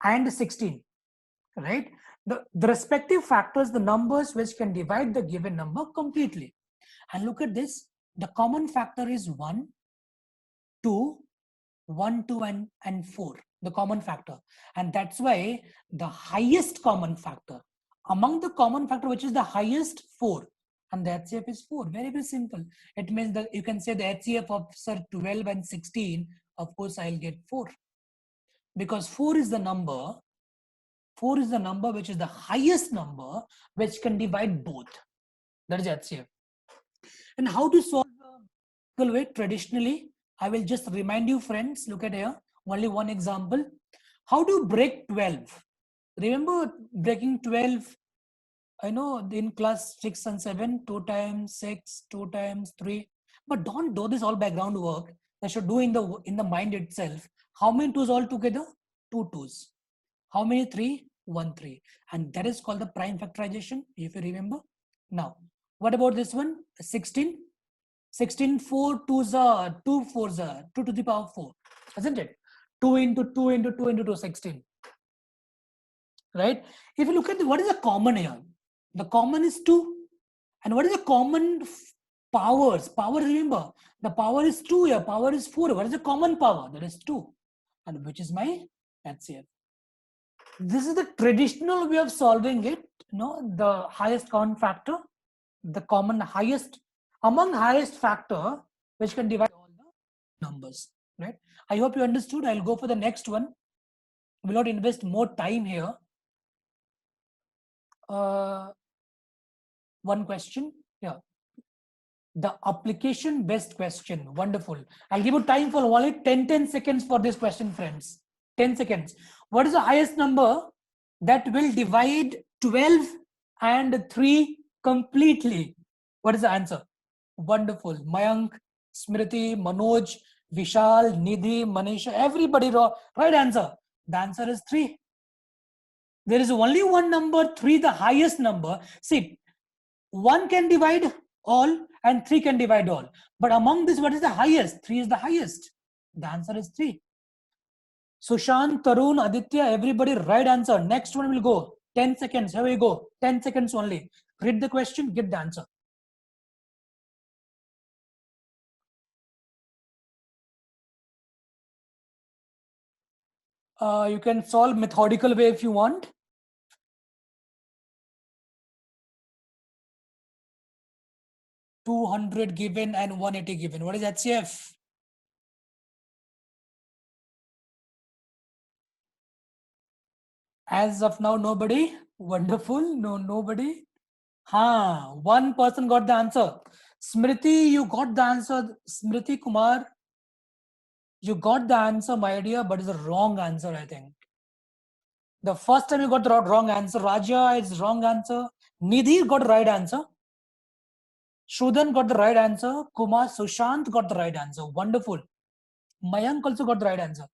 and 16, right? The respective factors, the numbers which can divide the given number completely. And look at this. The common factor is 1, 2, 1, 2, and 4. The common factor. And that's why the highest common factor, among the common factor which is the highest, 4. And the HCF is 4. Very, very simple. It means that you can say the HCF of 12 and 16, of course, I'll get 4. Because 4 is the number which is the highest number which can divide both. That is HCF. And how to solve the way? Traditionally, I will just remind you, friends, look at here, only one example. How do you break 12? Remember breaking 12, I know in class 6 and 7, 2 times 6, 2 times 3. But don't do this all background work. I should do in the mind itself. How many 2s all together? 2 2s. How many 3? 1 3. And that is called the prime factorization, if you remember. Now, what about this one? 16. 16, 4 2s are 2 4s are 2 to the power 4, isn't it? 2 into 2 into 2 into 2, 16. Right? If you look at what is the common here? The common is 2. And what is the common Powers. Power, remember, the power is 2 here. Power is 4. What is the common power? That is 2. And which is my HCF. This is the traditional way of solving it. The highest common factor, the common highest among highest factor, which can divide all the numbers. Right? I hope you understood. I'll go for the next one. Will not invest more time here. One question. Yeah. The application based question. Wonderful. I'll give you time for only 10 seconds for this question, friends. 10 seconds. What is the highest number that will divide 12 and 3 completely? What is the answer? Wonderful. Mayank, Smriti, Manoj, Vishal, Nidhi, Manisha, everybody right answer. The answer is 3. There is only one number, 3, the highest number. See, 1 can divide all and 3 can divide all. But among this, what is the highest? 3 is the highest. The answer is 3. Sushant, Tarun, Aditya, everybody right answer. Next one will go. 10 seconds. Here we go. 10 seconds only. Read the question, get the answer. You can solve methodical way if you want. $200 given and $180 given. What is HCF? As of now, nobody. Wonderful. No, nobody. One person got the answer. Smriti, you got the answer. Smriti Kumar, you got the answer, my dear, but it's the wrong answer, I think. The first time you got the wrong answer. Raja is wrong answer. Nidhi got the right answer. Shudhan got the right answer. Kumar, Sushant got the right answer. Wonderful. Mayank also got the right answer.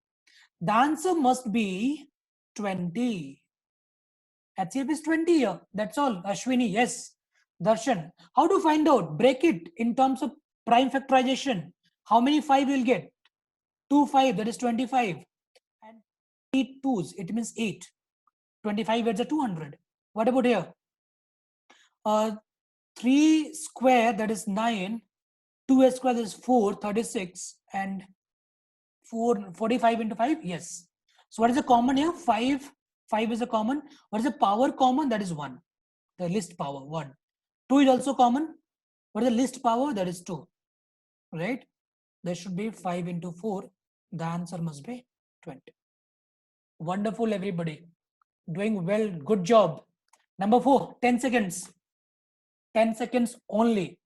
The answer must be 20. HCF is 20 here. That's all. Ashwini, yes. Darshan, how to find out? Break it in terms of prime factorization. How many 5 will get? 2 5, that is 25. And 8 2s, it means 8. 25 gets a 200. What about here? 3 square, that is 9. 2 square, that is 4, 36. And 45 into 5, yes. So what is the common here? 5. 5 is a common. What is the power common? That is 1. The list power, 1. 2 is also common. What is the list power? That is 2. Right? There should be 5 into 4. The answer must be 20. Wonderful, everybody. Doing well. Good job. Number 4, 10 seconds. 10 seconds only.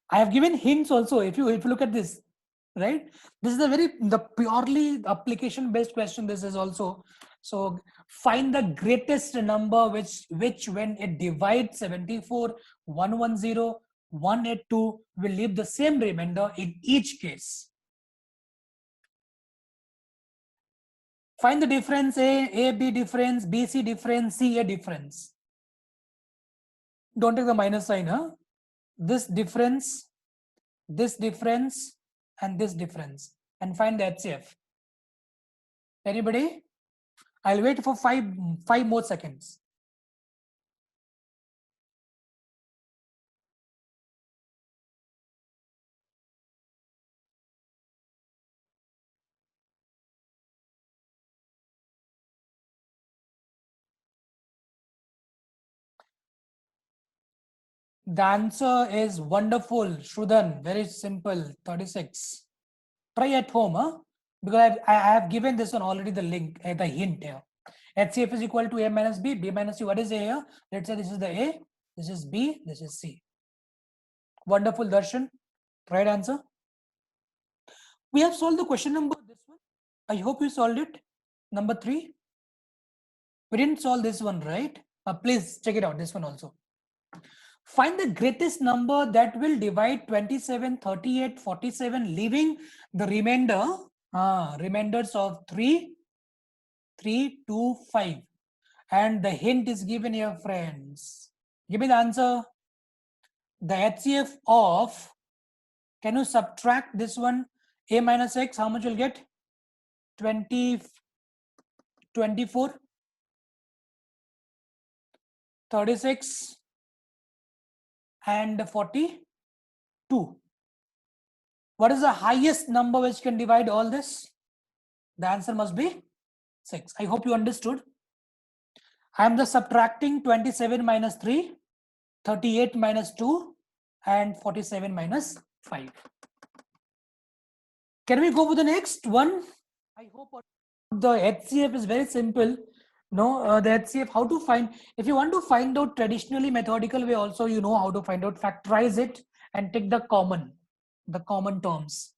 I have given hints also. If you look at this, right? This is the purely application based question. This is also. So find the greatest number which when it divides 74, 110, 182 will leave the same remainder in each case. Find the difference A, B difference, B, C difference, C, A difference. Don't take the minus sign, huh? This difference, and this difference, and find the HCF. Anybody? I'll wait for 5 more seconds. The answer is wonderful, Shrudan. Very simple, 36. Try at home, huh? Because I have given this one already the link, the hint here. HCF is equal to A minus B, B minus C. What is A here? Let's say this is the A, this is B, this is C. Wonderful, Darshan. Right answer. We have solved the question number, this one. I hope you solved it. Number 3. We didn't solve this one, right? Please check it out, this one also. Find the greatest number that will divide 27, 38, 47, leaving the remainders of 3, 3, 2, 5. And the hint is given here, friends. Give me the answer. The HCF of, can you subtract this one? A minus X, how much will get? 20, 24. 36 and 42. What is the highest number which can divide all this? The answer must be 6. I hope you understood. I am just subtracting 27 minus 3, 38 minus 2, and 47 minus 5. Can we go for the next one? I hope the HCF is very simple. No, the HCF, how to find, if you want to find out traditionally methodical way also, you know how to find out, factorize it and take the common terms.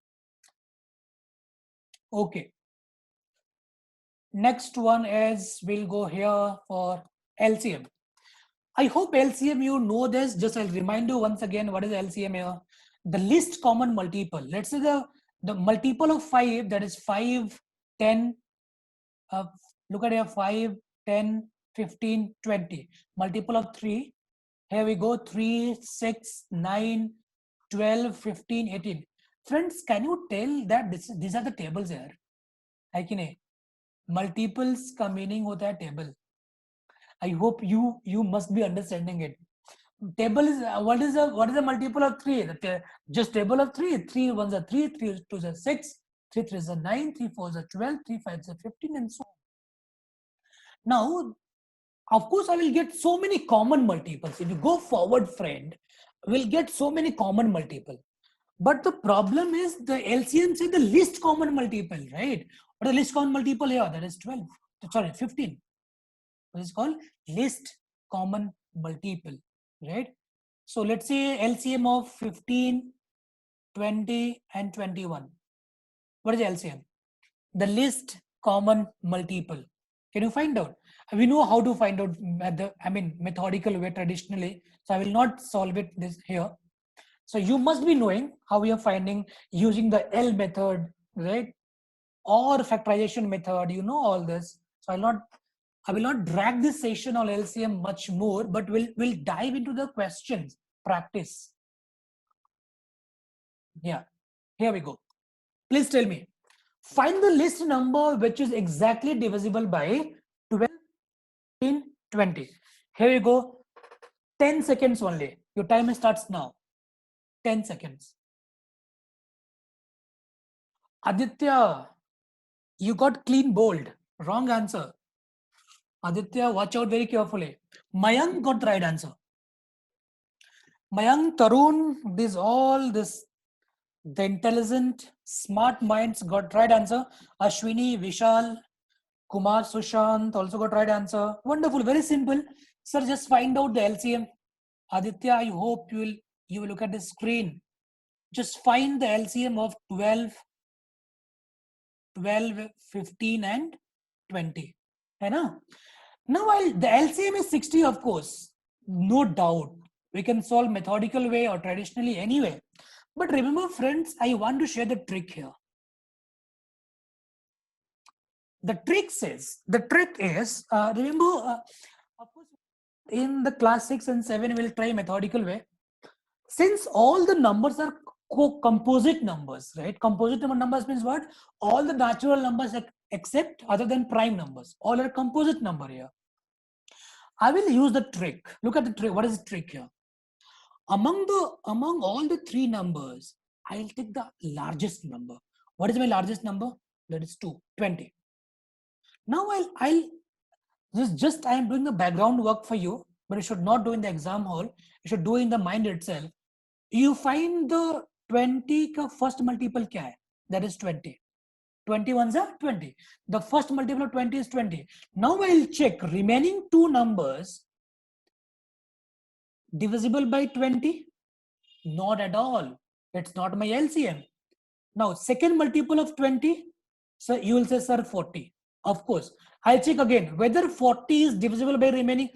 Okay. Next one is, we'll go here for LCM. I hope LCM you know this. Just I'll remind you once again, what is LCM here? The least common multiple. Let's say the multiple of 5, that is 5, 10, look at here, 5, 10, 15, 20. Multiple of 3. Here we go, 3, 6, 9, 12, 15, 18. Friends, can you tell that these are the tables here? Multiples का meaning होता है table. I hope you must be understanding it. Table is what is the multiple of 3? Just table of 3. 3 ones are 3, 3 2s are 6, 3 3s are 9, 3 4s are 12, 3 5s are 15, and so on. Now, of course, I will get so many common multiples. If you go forward, friend, we'll get so many common multiple. But the problem is the LCM say the least common multiple, right? What is the least common multiple here? That is 12. Sorry, 15. What is called least common multiple, right? So let's say LCM of 15, 20, and 21. What is LCM? The least common multiple. Can you find out? We know how to find out methodical way traditionally. So I will not solve it this here. So you must be knowing how we are finding using the L method, right? Or factorization method, you know all this. So I will not drag this session on LCM much more, but we'll dive into the questions, practice. Yeah, here we go. Please tell me, find the least number which is exactly divisible by 12, 15, 20. Here we go. 10 seconds only. Your timer starts now. 10 seconds. Aditya, you got clean bold. Wrong answer. Aditya, watch out very carefully. Mayank got the right answer. Mayank, Tarun, the intelligent, smart minds got right answer. Ashwini, Vishal, Kumar, Sushant also got right answer. Wonderful, very simple. Sir, just find out the LCM. Aditya, I hope you will look at the screen. Just find the LCM of 12, 15, and 20. Now, while the LCM is 60, of course, no doubt, we can solve methodical way or traditionally anyway. But remember, friends, I want to share the trick here. The trick is, remember, of course, in the class 6 and 7, we'll try methodical way. Since all the numbers are composite numbers, right? Composite numbers means what? All the natural numbers except other than prime numbers. All are composite number here. I will use the trick. Look at the trick. What is the trick here? Among all the 3 numbers, I'll take the largest number. What is my largest number? That is 20. Now I'll just I am doing the background work for you, but you should not do in the exam hall. You should do in the mind itself. You find the 20 का first multiple क्या है? That is 20. 21s are 20. The first multiple of 20 is 20. Now I'll check remaining 2 numbers divisible by 20. Not at all. It's not my LCM. Now second multiple of 20. So you will say, sir, 40. Of course. I'll check again whether 40 is divisible by remaining.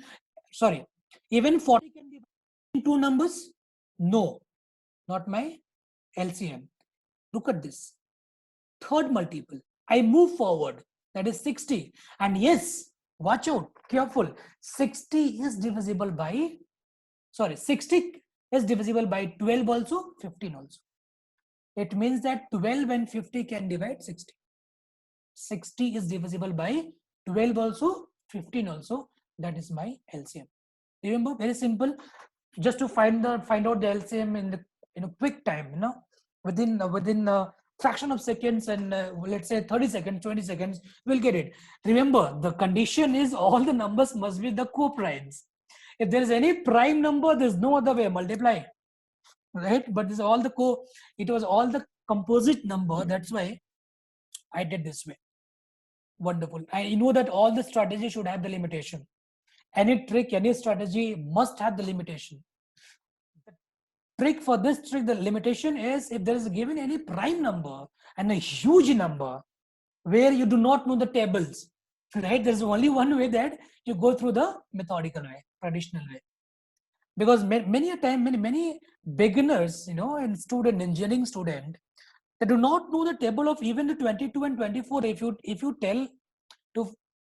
Sorry. Even 40 can be in 2 numbers. No, not my LCM. Look at this. Third multiple. I move forward. That is 60. And yes, watch out. Careful. 60 is divisible by, 60 is divisible by 12 also, 15 also. It means that 12 and 50 can divide 60. 60 is divisible by 12 also, 15 also. That is my LCM. Remember, very simple. Just to find out the LCM in a quick time, within a fraction of seconds, and let's say 30 seconds, 20 seconds, we'll get it. Remember, the condition is all the numbers must be the co-primes. If there is any prime number, there's no other way, multiply, right? But it was all the composite number. That's why I did this way. Wonderful. I know that all the strategy should have the limitation. Any trick, any strategy must have the limitation. The trick for this trick, the limitation is if there is given any prime number and a huge number where you do not know the tables, right? There's only one way, that you go through the methodical way, traditional way. Because many beginners, and engineering student, they do not know the table of even the 22 and 24. If you tell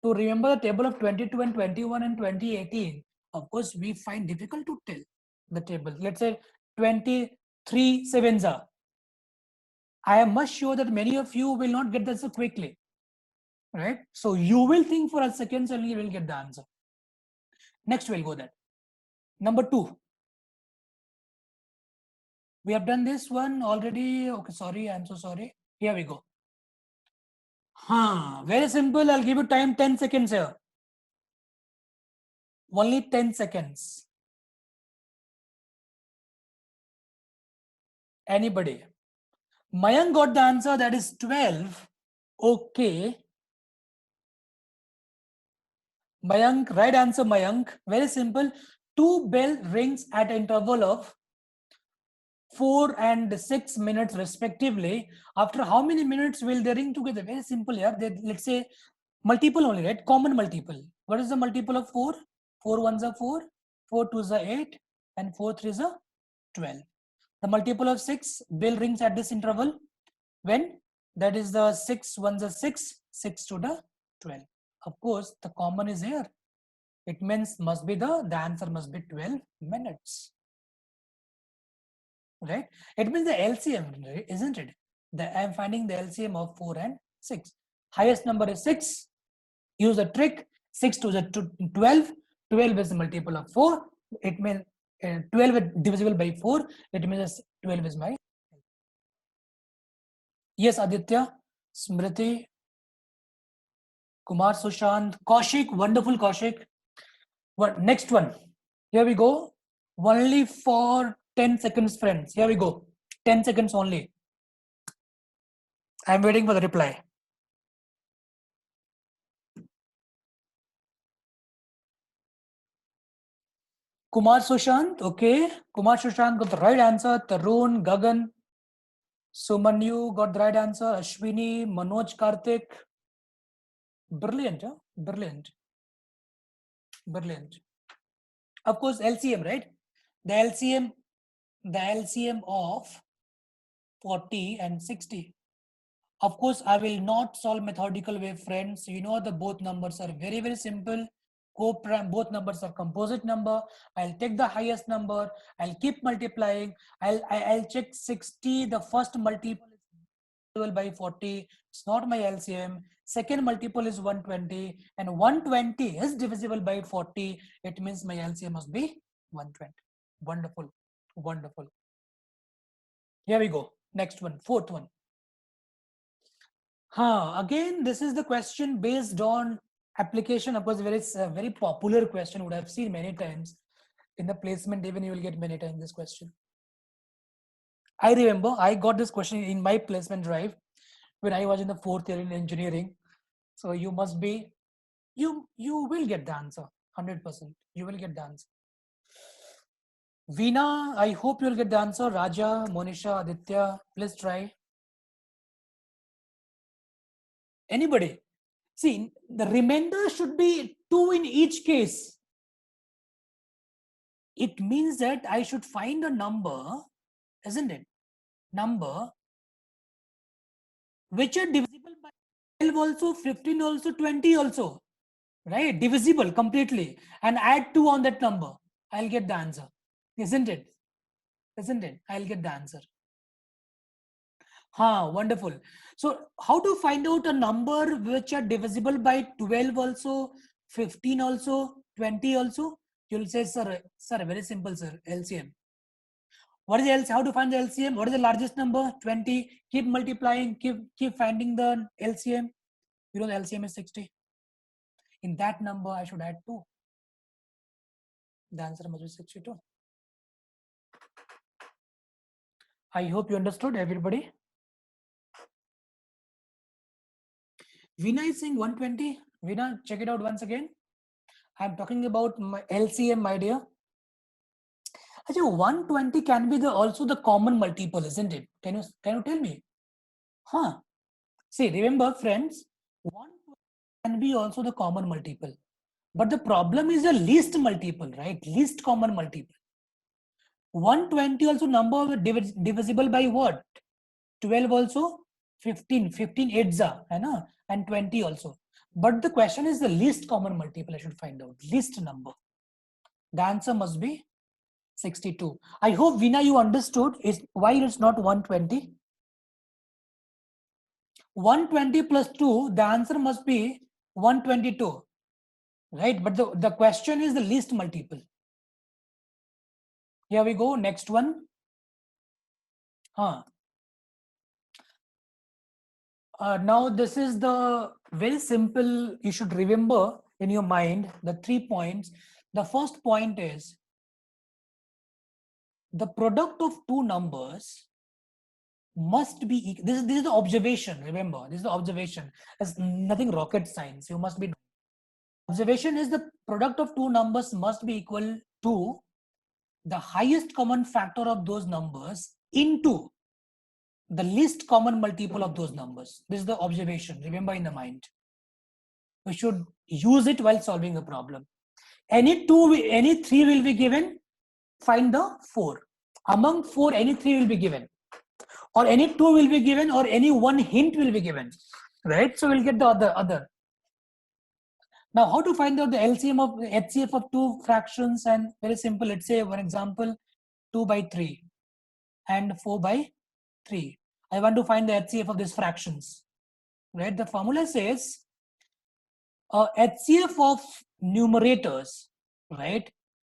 to remember the table of 22 and 21 and 2018, of course we find difficult to tell the table. Let's say 23 sevens are. I am much sure that many of you will not get that so quickly, right? So you will think for a second and you will get the answer. Next we'll go there. Number 2. We have done this one already. Okay, sorry, I'm so sorry. Here we go. Very simple. I'll give you time 10 seconds here. Only 10 seconds. Anybody? Mayank got the answer, that is 12. Okay. Mayank, right answer, Mayank. Very simple. 2 bell rings at an interval of 4 and 6 minutes respectively. After how many minutes will they ring together? Very simple here. Let's say multiple only, right? Common multiple. What is the multiple of 4? 4 ones are 4, 4 twos are 8, and 4 threes are 12. The multiple of 6 bell rings at this interval. When? That is the 6 ones are 6, 6 to the 12. Of course, the common is here. It means the answer must be 12 minutes. Right? It means the LCM, isn't it? I am finding the LCM of 4 and 6. Highest number is 6. Use the trick. 6 to the 12. 12 is the multiple of 4. It means 12 is divisible by 4. It means 12 is my. Yes, Aditya, Smriti, Kumar, Sushant, Kaushik, wonderful Kaushik. What next one? Here we go. Only for 10 seconds, friends. Here we go. 10 seconds only. I'm waiting for the reply. Kumar Sushant, okay. Kumar Sushant got the right answer. Tarun, Gagan, Sumanyu got the right answer. Ashwini, Manoj, Karthik. Brilliant, huh? Brilliant. Brilliant. Of course, LCM, right? The LCM of 40 and 60. Of course, I will not solve methodical way, friends. You know the both numbers are very, very simple. Both numbers are composite number. I'll take the highest number. I'll keep multiplying. I'll check 60. The first multiple is divisible by 40. It's not my LCM. Second multiple is 120, and 120 is divisible by 40. It means my LCM must be 120. Wonderful, wonderful. Here we go. Next one, fourth one. Again, this is the question based on application. Of course, very popular question, would have seen many times in the placement. Even you will get many times this question. I remember I got this question in my placement drive when I was in the 4th year in engineering. So you must be, you will get the answer, 100%. You will get the answer. Veena, I hope you'll get the answer. Raja, Monisha, Aditya, please try. Anybody? See, the remainder should be 2 in each case. It means that I should find a number, isn't it? Number which are divisible by 12 also, 15 also, 20 also, right? Divisible completely, and add 2 on that number. I'll get the answer, isn't it? Isn't it? I'll get the answer. Wonderful. So how to find out a number which are divisible by 12 also, 15 also, 20 also? You'll say, sir, very simple, sir, LCM. What is the LCM? How to find the LCM? What is the largest number? 20. Keep multiplying, keep finding the LCM. You know the LCM is 60. In that number, I should add 2. The answer must be 62. I hope you understood, everybody. Veena is saying 120. Veena, check it out once again. I'm talking about my LCM, my dear. Actually, 120 can be also the common multiple, isn't it? Can you tell me? Huh? See, remember, friends, 120 can be also the common multiple. But the problem is the least multiple, right? Least common multiple. 120 also number divisible by what? 12 also, 15 8s are, and 20 also. But the question is the least common multiple. I should find out least number. The answer must be 62. I hope, Veena, you understood is why it's not 120. 120 plus 2, the answer must be 122, right? But the question is the least multiple. Here we go. Next one. Now this is the very simple, you should remember in your mind the 3 points. The first point is the product of two numbers must be, this is the observation, remember, this is the observation. It's nothing rocket science, you must be. Observation is the product of two numbers must be equal to the highest common factor of those numbers into the least common multiple of those numbers. This is the observation, remember in the mind. We should use it while solving a problem. Any 3 will be given, find the 4. Among 4, any 3 will be given. Or any 2 will be given, or any one hint will be given. Right? So we'll get the other. Now, how to find out the LCM of HCF of two fractions? And very simple. Let's say, for example, 2 by 3 and 4 by 3. I want to find the HCF of these fractions. Right? The formula says HCF of numerators, right,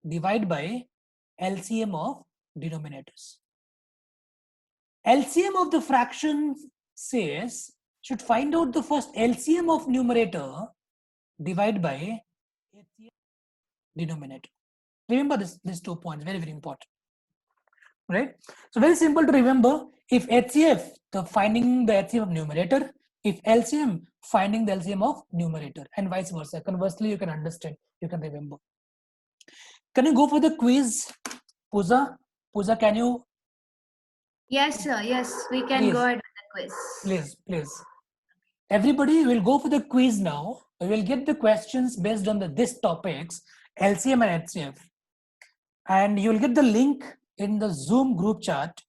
divide by LCM of denominators. LCM of the fraction says should find out the first LCM of numerator divide by HCF denominator. Remember these 2 points, very, very important. Right? So very simple to remember. If HCF, the finding the HCF of numerator, if LCM, finding the LCM of numerator, and vice versa. Conversely, you can understand, you can remember. Can you go for the quiz, Pooja? Pooja, can you? Yes, sir. Yes, we can go ahead with the quiz. Please. Everybody will go for the quiz now. We will get the questions based on this topics, LCM and HCF. And you will get the link in the Zoom group chat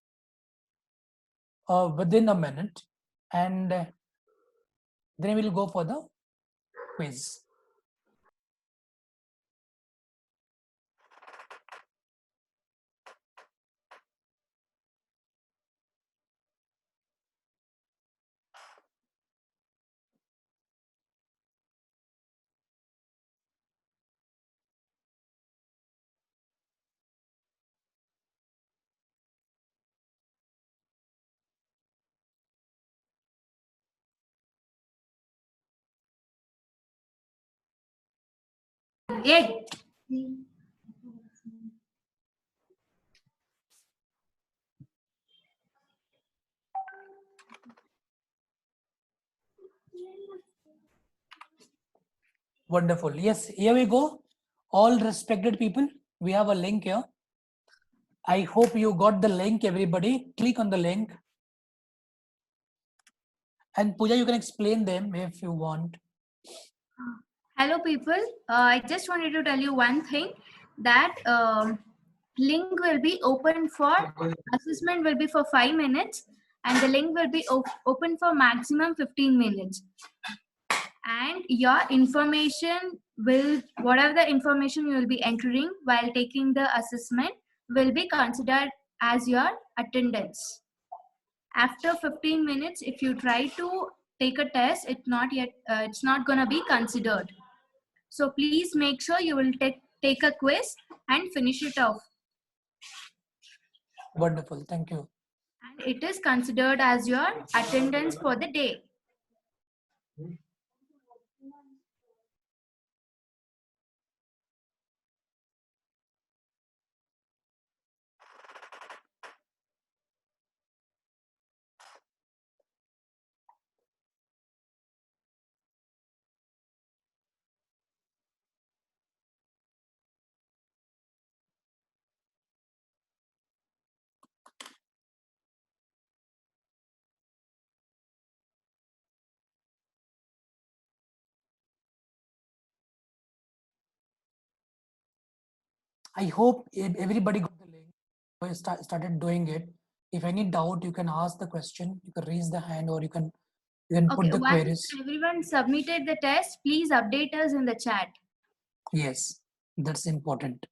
within a minute. And then we will go for the quiz. Yeah. Wonderful. Yes, here we go. All respected people, we have a link here. I hope you got the link, everybody. Click on the link. And Pooja, you can explain them if you want. Hello, people. I just wanted to tell you one thing, that link will be open for assessment will be for 5 minutes, and the link will be open for maximum 15 minutes. And your information will, whatever the information you will be entering while taking the assessment, will be considered as your attendance. After 15 minutes, if you try to take a test, it's not going to be considered. So please make sure you will take a quiz and finish it off. Wonderful. Thank you. And it is considered as your attendance for the day. I hope everybody got the link. Started doing it. If any doubt, you can ask the question. You can raise the hand, or you can Okay, put the once queries. everyone submitted the test, please update us in the chat. Yes, that's important.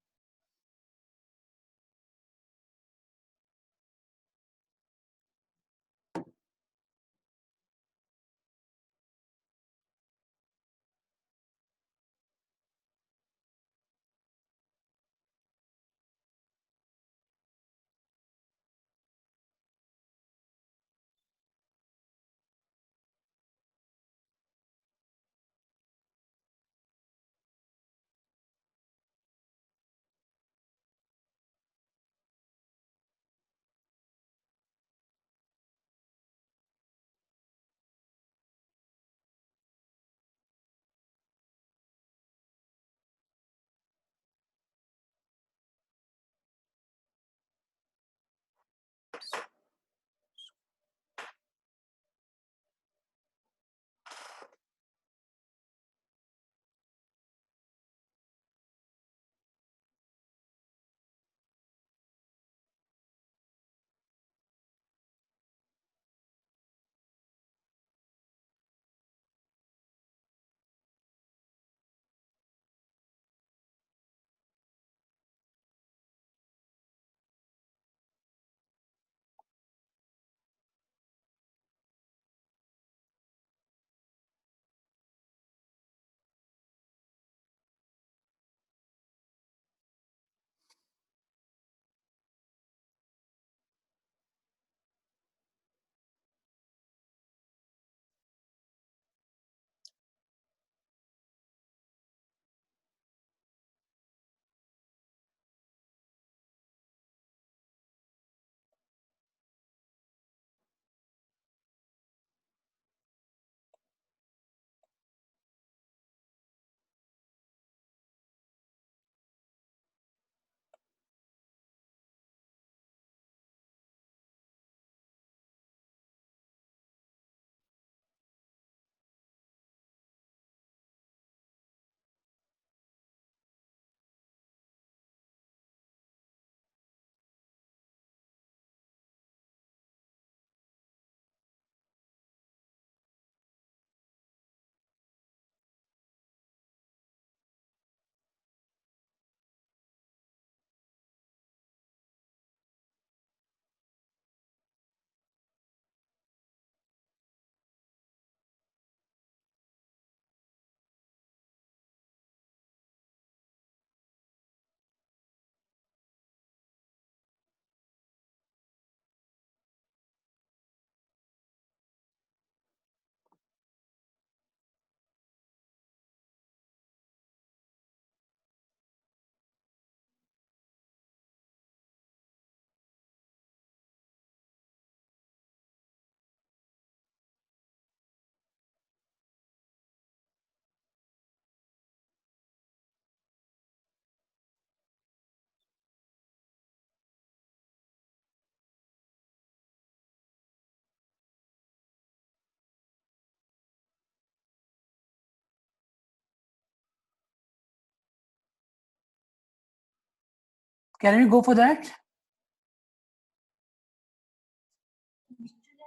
Can we go for that?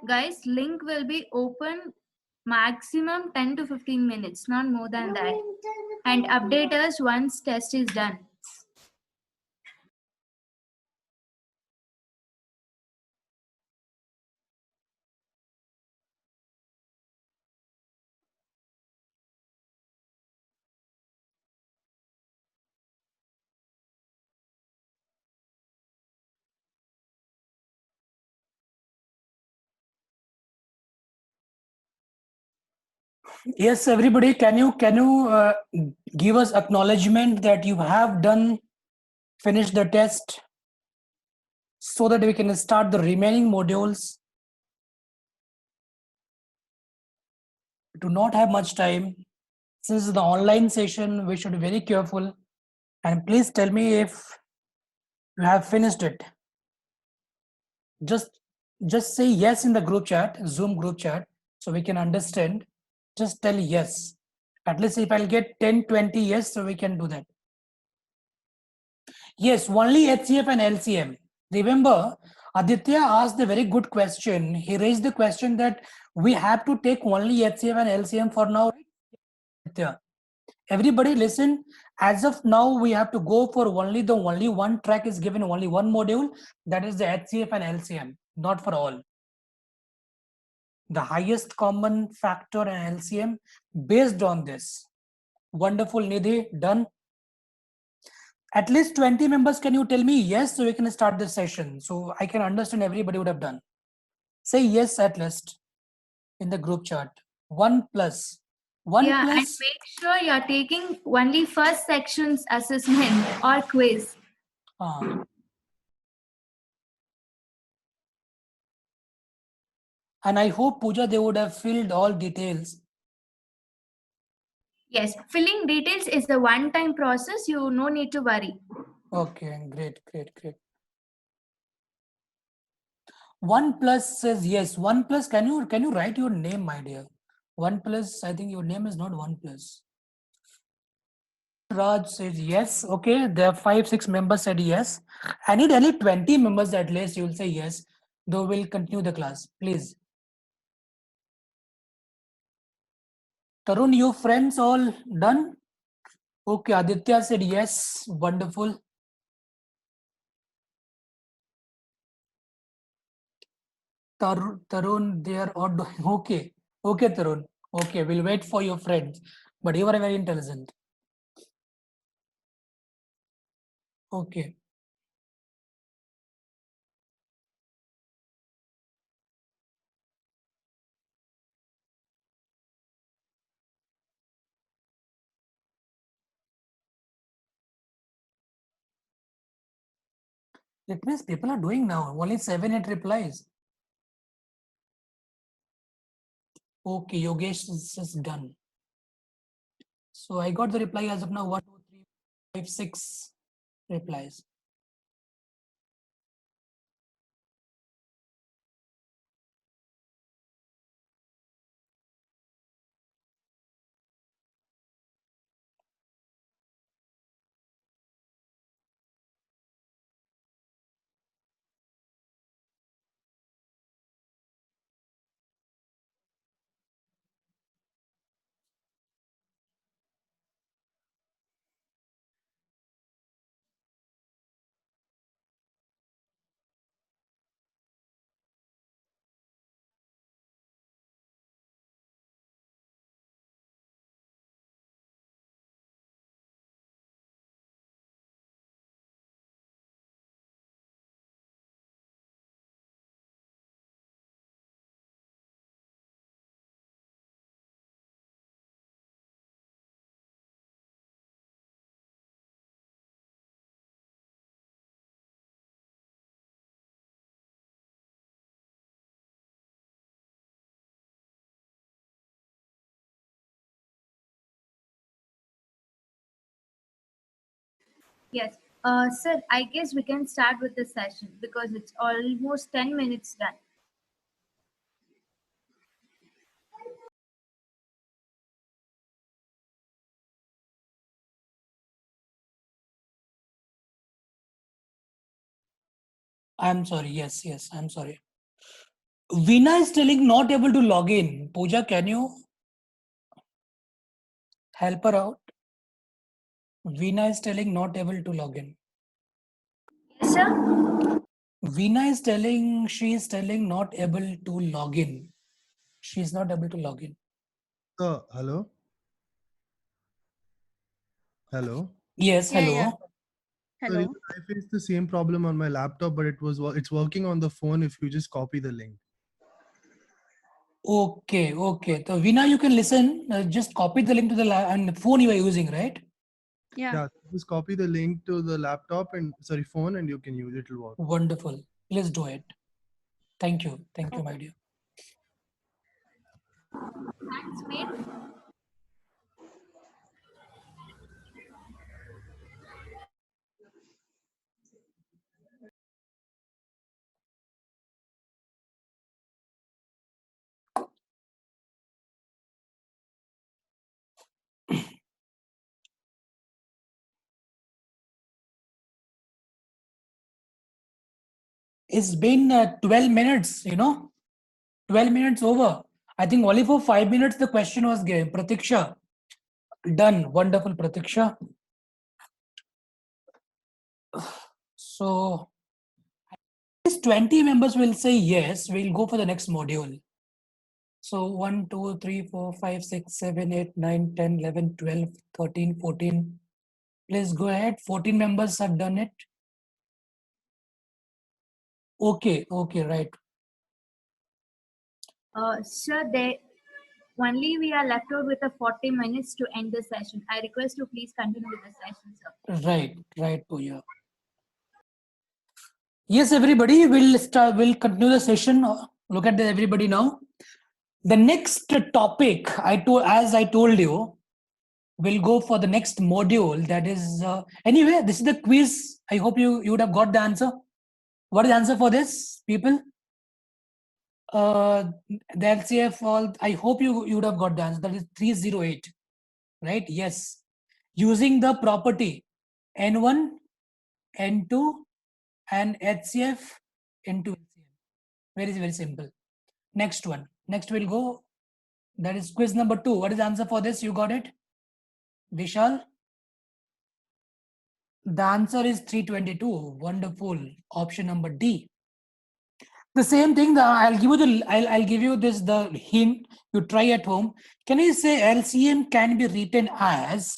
Guys, link will be open maximum 10 to 15 minutes, not more than that. And update us once test is done. Yes, everybody, can you give us acknowledgement that you have done finish the test so that we can start the remaining modules? Do not have much time. Since the online session, we should be very careful. And please tell me if you have finished it. Just say yes in the group chat, Zoom group chat, so we can understand. Just tell yes. At least if I'll get 10, 20 yes, so we can do that. Yes, only HCF and LCM. Remember, Aditya asked a very good question. He raised the question that we have to take only HCF and LCM for now. Aditya, everybody listen. As of now, we have to go for only one track is given, only one module. That is the HCF and LCM, not for all. The highest common factor and LCM based on this. Wonderful, Nidhi, done. At least 20 members, can you tell me yes, so we can start the session? So I can understand everybody would have done. Say yes at least in the group chat. 1 plus. 1 Yeah, plus. and make sure you're taking only first section's assessment or quiz. And I hope, Pooja, they would have filled all details. Yes, filling details is a one-time process. You no need to worry. Okay, great, great, great. 1 plus says yes. 1 plus, can you write your name, my dear? 1 plus, I think your name is not 1 plus. Raj says yes. Okay, there are 5-6 members said yes. I need only 20 members at least. You will say yes. Though we'll continue the class, please. Tarun, your friends all done? Okay, Aditya said yes. Wonderful. Tarun, they are all doing okay. Okay, Tarun. Okay, we'll wait for your friends. But you are very intelligent. Okay. It means people are doing now. Only 7-8 replies. Okay, Yogesh is done. So I got the reply as of now 1, 2, 3, 5, 6 replies. Yes. Sir, I guess we can start with the session because it's almost 10 minutes done. I'm sorry. Yes, I'm sorry. Veena is telling not able to log in. Pooja, can you help her out? Veena is telling not able to log in. Yes, sir. Veena is telling, she is telling not able to log in. She is not able to log in. Hello? Hello? Yes, Yeah, hello. yeah. So Hello. even I faced the same problem on my laptop, but it's working on the phone if you just copy the link. Okay, okay. So Veena, you can listen. Just copy the link to the and the phone you are using, right? Yeah, just copy the link to the laptop and phone, and you can use it. It'll work. Wonderful. Please do it. Thank you. Thank you, my dear. Thanks, mate. It's been 12 minutes, 12 minutes over. I think only for 5 minutes the question was given. Pratiksha. Done. Wonderful, Pratiksha. So, at least 20 members will say yes. We'll go for the next module. So 1, 2, 3, 4, 5, 6, 7, 8, 9, 10, 11, 12, 13, 14. Please go ahead. 14 members have done it. Okay, right. Sir, only we are left out with 40 minutes to end the session. I request you please continue with the session, sir. Right, Pooja. Yes, everybody, we'll continue the session. Look at everybody now. The next topic, as I told you, we'll go for the next module. That is, anyway, this is the quiz. I hope you would have got the answer. What is the answer for this, people? The LCF, I hope you would have got the answer. That is 308, right? Yes. Using the property N1, N2, and HCF into LCM. Very simple. Next one. Next we'll go. That is quiz number 2. What is the answer for this? You got it? Vishal? The answer is 322. Wonderful. Option number D. The same thing. I'll give you the hint. You try at home. Can you say LCM can be written as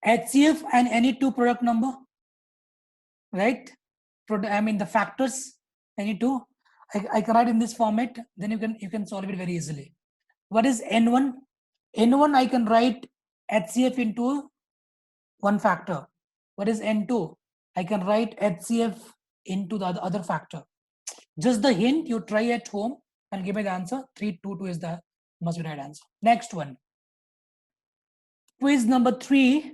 HCF and any two product number? Right? I mean the factors. Any two. I can write in this format. Then you can solve it very easily. What is N1? N1 I can write HCF into one factor. What is N2? I can write HCF into the other factor. Just the hint, you try at home and give me the answer. 322 is the must be right answer. Next one. Quiz number 3.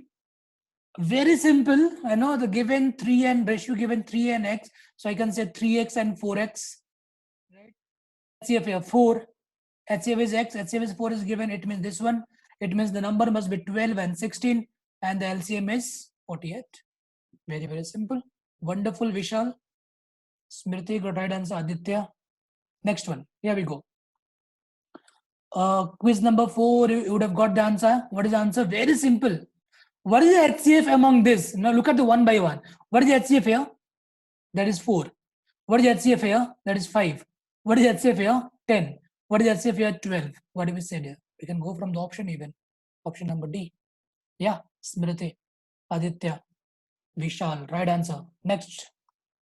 Very simple. I know the given 3 and ratio given 3 and x. So I can say 3x and 4x. Right? HCF here 4. HCF is x. HCF is 4 is given. It means this one. It means the number must be 12 and 16. And the LCM is 48. Very simple. Wonderful, Vishal. Smriti got right answer. Aditya. Next one. Here we go. Quiz number 4. You would have got the answer. What is the answer? Very simple. What is the HCF among this? Now look at the one by one. What is the HCF here? That is 4. What is the HCF here? That is 5. What is the HCF here? 10. What is the HCF here? 12. What have we said here? We can go from the option even. Option number D. Yeah, Smriti, Aditya, Vishal. Right answer. Next.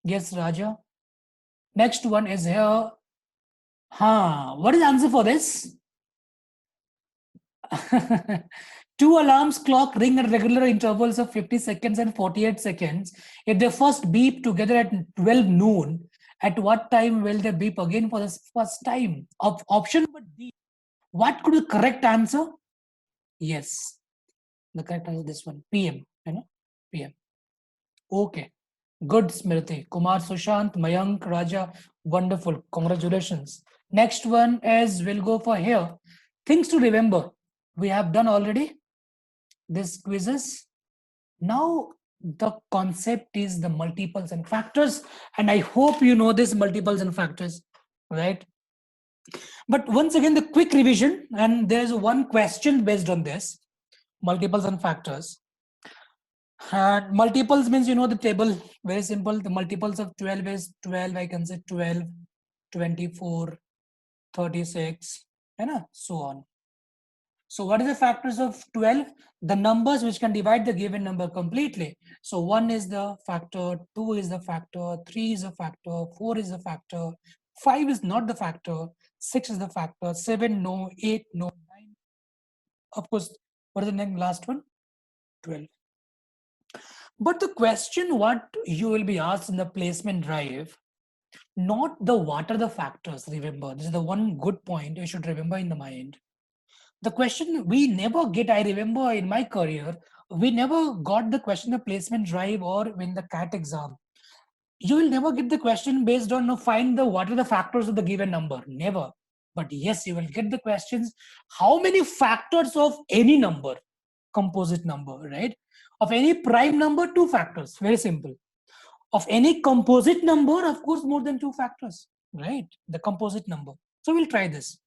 Yes, Raja. Next one is here. What is the answer for this? 2 alarms clock ring at regular intervals of 50 seconds and 48 seconds. If they first beep together at 12 noon, at what time will they beep again for the first time? Option number D. What could be the correct answer? Yes. The correct answer is this one. PM. PM. Okay. Good, Smriti. Kumar, Sushant, Mayank, Raja. Wonderful. Congratulations. Next one is, we'll go for here. Things to remember. We have done already this quizzes. Now the concept is the multiples and factors, and I hope you know this multiples and factors, right? But once again, the quick revision, and there's one question based on this multiples and factors. And multiples means, the table, very simple. The multiples of 12 is 12. I can say 12, 24, 36, and so on. So what is the factors of 12? The numbers which can divide the given number completely. So 1 is the factor, 2 is the factor, 3 is a factor, 4 is a factor, 5 is not the factor, 6 is the factor. 7, no. 8, no. 9. Of course, what is the next last one? 12. But the question what you will be asked in the placement drive, not the what are the factors, remember. This is the one good point you should remember in the mind. The question we never get, I remember in my career, we never got the question the placement drive or in the CAT exam. You will never get the question based on find the what are the factors of the given number. Never. But yes, you will get the questions how many factors of any number, composite number, right? Of any prime number, 2 factors. Very simple. Of any composite number, of course, more than 2 factors, right? The composite number. So we'll try this.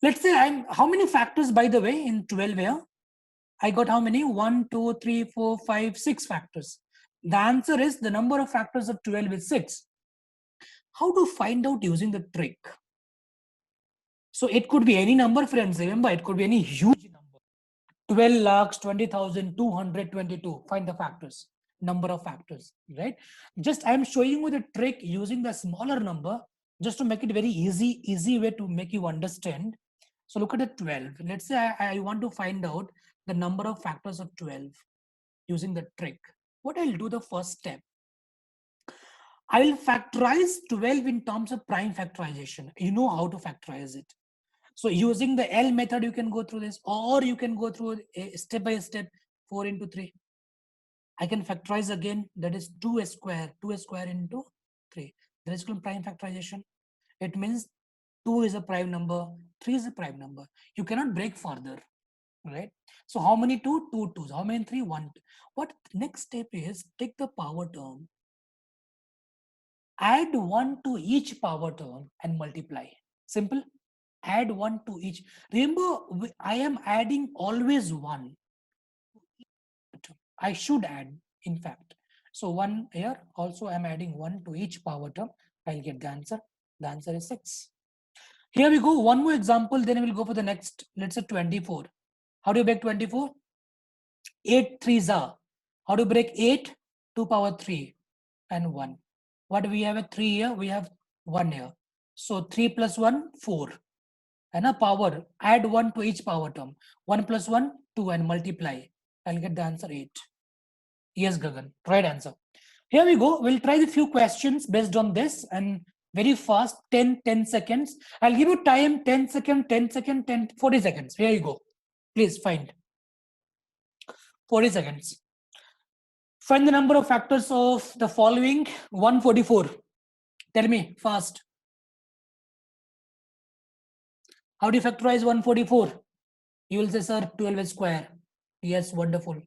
Let's say how many factors, by the way, in 12 here? I got how many? 1, 2, 3, 4, 5, 6 factors. The answer is the number of factors of 12 is 6. How to find out using the trick? So it could be any number, friends. Remember, it could be any huge number. 12 lakhs, 20,000, 222. Find the factors, number of factors, right? Just I'm showing you the trick using the smaller number just to make it very easy way to make you understand. So look at the 12. Let's say I want to find out the number of factors of 12 using the trick. What I'll do the first step, I will factorize 12 in terms of prime factorization. You know how to factorize it. So using the L method, you can go through this, or you can go through step by step, 4 into 3. I can factorize again, that is 2 square into 3. That is called prime factorization. It means 2 is a prime number, 3 is a prime number. You cannot break further, right? So how many 2? 2 2s. How many 3? 1. What next step is, take the power term, add 1 to each power term and multiply. Simple. Add 1 to each. Remember, I am adding always 1. I should add, in fact. So 1 here, also I'm adding 1 to each power term. I'll get the answer. The answer is 6. Here we go. One more example, then we'll go for the next. Let's say 24. How do you break 24? 8 3s are. How do you break 8? 2 power 3 and 1. What do we have? A 3 here, we have 1 here. So 3 plus 1, 4. And a power, add 1 to each power term. 1 plus 1, 2 and multiply. I'll get the answer 8. Yes, Gagan, right answer. Here we go. We'll try the few questions based on this and very fast, 10 seconds. I'll give you time, 10 seconds, 10 seconds, 10, 40 seconds. Here you go. Please find 40 seconds. Find the number of factors of the following 144. Tell me fast. How do you factorize 144? You will say, sir, 12 square. Yes, wonderful.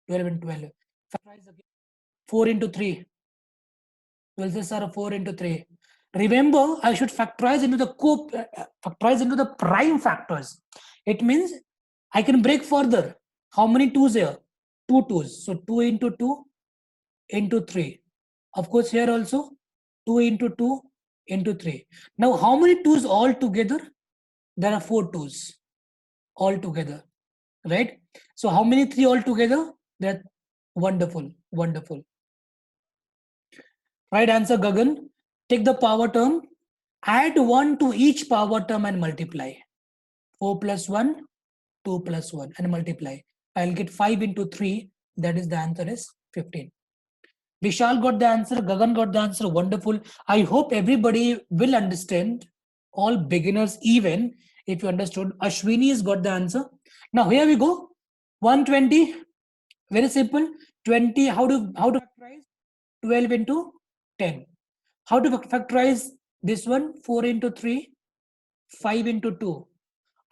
12 and 12. Factorize again. 4 into 3. You will say, sir, 4 into 3. Remember, I should factorize into the prime factors. It means I can break further. How many 2s here? 2 2s. So 2 into 2 into 3. Of course, here also 2 into 2 into 3. Now, how many 2s all together? There are 4 2s all together, right? So how many 3 all together? That wonderful, wonderful. Right answer, Gagan. Take the power term, add 1 to each power term and multiply. 4 plus 1, 2 plus 1 and multiply. I'll get 5 into 3. That is the answer is 15. Vishal got the answer. Gagan got the answer. Wonderful. I hope everybody will understand. All beginners, even if you understood. Ashwini has got the answer. Now here we go. 120. Very simple. 20. How to factorize? 12 into 10. How to factorize this one? 4 into 3. 5 into 2.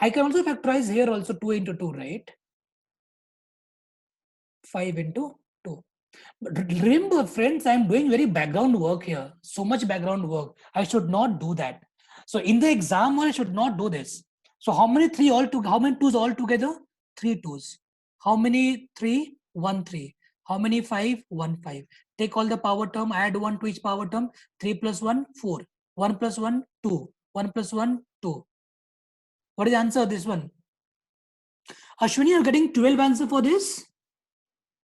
I can also factorize here also 2 into 2, right? 5 into 2. But remember, friends, I'm doing very background work here. So much background work. I should not do that. So in the exam, I should not do this. So how many 3 all together? How many 2s all together? 3 2s. How many 3? 1 3. How many 5? 1 5. Take all the power term, add 1 to each power term. 3 plus 1, 4. 1 plus 1, 2. 1 plus 1, 2. What is the answer of this one? Ashwini, you're getting 12 answer for this?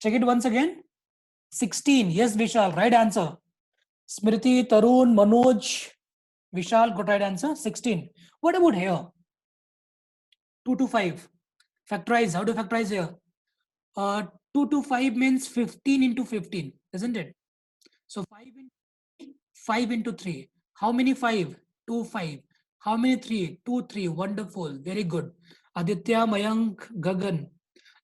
Check it once again. 16. Yes, Vishal, right answer. Smriti, Tarun, Manoj, Vishal got right answer. 16. What about here? 2 to 5. Factorize. How do you factorize here? 2 to 5 means 15 into 15, isn't it? So 5 into 3. How many 5? 2, 5. How many 3? 2, 3. Wonderful. Very good. Aditya, Mayank, Gagan.